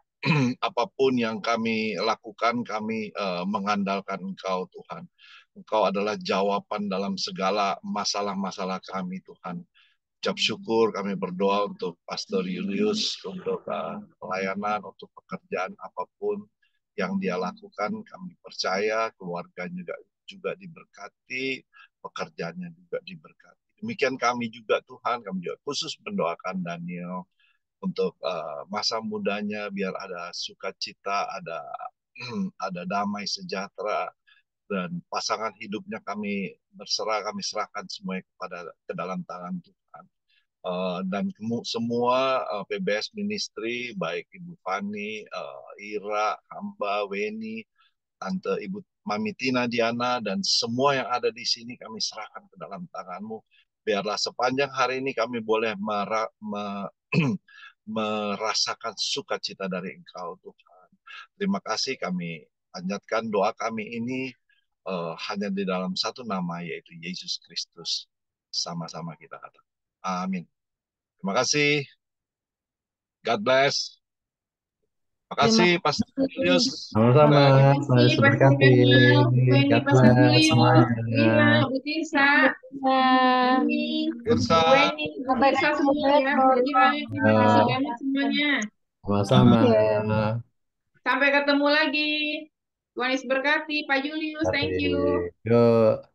apapun yang kami lakukan kami mengandalkan Engkau Tuhan. Engkau adalah jawaban dalam segala masalah-masalah kami Tuhan. Ucap syukur kami berdoa untuk Pastor Julius, untuk pelayanan, untuk pekerjaan apapun yang dia lakukan. Kami percaya keluarganya juga diberkati, pekerjaannya juga diberkati. Demikian kami juga Tuhan, kami juga khusus mendoakan Daniel untuk masa mudanya biar ada sukacita, ada damai sejahtera, dan pasangan hidupnya kami berserah, kami serahkan semuanya ke dalam tangan Tuhan. Dan semua PBS Ministry, baik Ibu Fani, Ira, Hamba, Weni, Tante Ibu Mami Tina, Diana, dan semua yang ada di sini kami serahkan ke dalam tangan-Mu. Biarlah sepanjang hari ini kami boleh merasakan sukacita dari Engkau, Tuhan. Terima kasih, kami panjatkan doa kami ini hanya di dalam satu nama, yaitu Yesus Kristus. Sama-sama kita katakan. Amin. Terima kasih. God bless. Terima kasih, Pastor Julius. Sama-sama. Terima Tuhan kasih Yesus Pastor berkati. Daniel, Wendy, God Pastor bless Julius, semuanya. Ira, Bu Tirsa, ini, Tirsa, Bu Weni, Bu Sampai Tirsa ketemu semua ya, Bu besok. Ira, terima kasih Ya, banyak semuanya. sama-sama. Sampai ketemu lagi. Tuhan Yesus berkati, Pak Julius, thank you. Yuk.